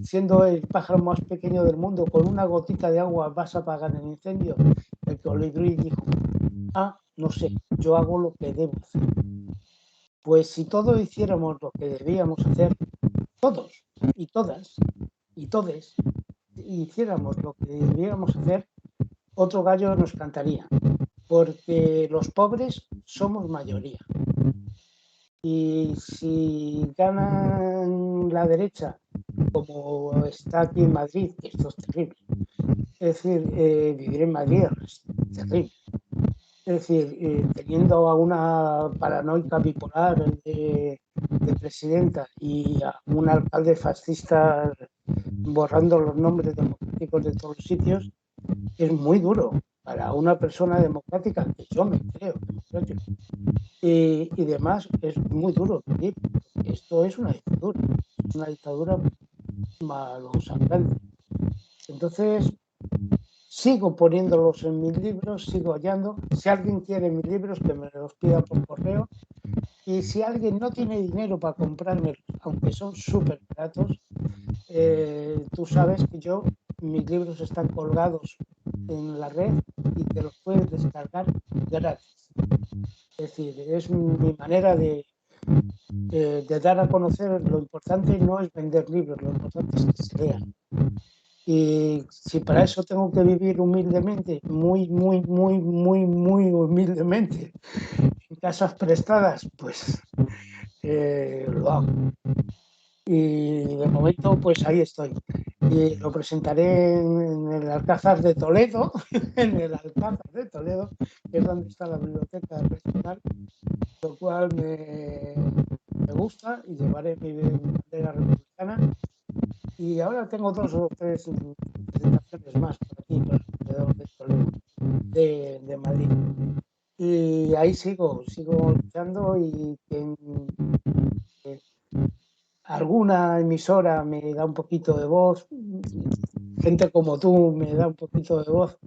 siendo el pájaro más pequeño del mundo, con una gotita de agua vas a apagar el incendio? El colibrí dijo, no sé, yo hago lo que debo hacer. Pues si todos hiciéramos lo que debíamos hacer, todos y todas y todes, hiciéramos lo que debíamos hacer, otro gallo nos cantaría, porque los pobres somos mayoría. Y si ganan la derecha, como está aquí en Madrid, que esto es terrible, es decir, vivir en Madrid es terrible. Es decir, teniendo a una paranoica bipolar de presidenta y a un alcalde fascista borrando los nombres democráticos de todos los sitios, es muy duro para una persona democrática, que yo me creo democrático, y demás, es muy duro vivir. Esto es una dictadura malo sangrante. Entonces, sigo poniéndolos en mis libros, sigo hallando. Si alguien quiere mis libros, que me los pida por correo. Y si alguien no tiene dinero para comprarme, aunque son súper baratos, tú sabes que mis libros están colgados en la red y te los puedes descargar gratis. Es decir, es mi manera de dar a conocer. Lo importante no es vender libros, lo importante es que se lean. Y si para eso tengo que vivir humildemente, muy, muy, muy, muy, muy humildemente, en casas prestadas, pues lo hago. Y de momento, pues ahí estoy. Y lo presentaré en el Alcázar de Toledo, en el Alcázar de Toledo, que es donde está la biblioteca regional, lo cual me gusta, y llevaré mi bandera republicana. Y ahora tengo 2 o 3 presentaciones más por aquí, por alrededor de Toledo, de Madrid. Y ahí sigo luchando, y alguna emisora me da un poquito de voz, gente como tú me da un poquito de voz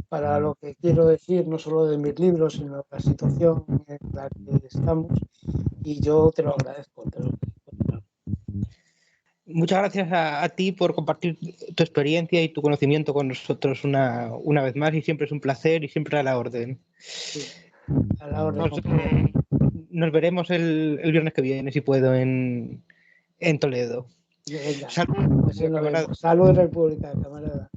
para lo que quiero decir, no solo de mis libros, sino de la situación en la que estamos, y yo te lo agradezco. Muchas gracias a ti por compartir tu experiencia y tu conocimiento con nosotros una vez más, y siempre es un placer y siempre a la orden. Sí, a la orden. Nos veremos el viernes que viene, si puedo, en Toledo. Venga, Salud, Salud, República, camarada.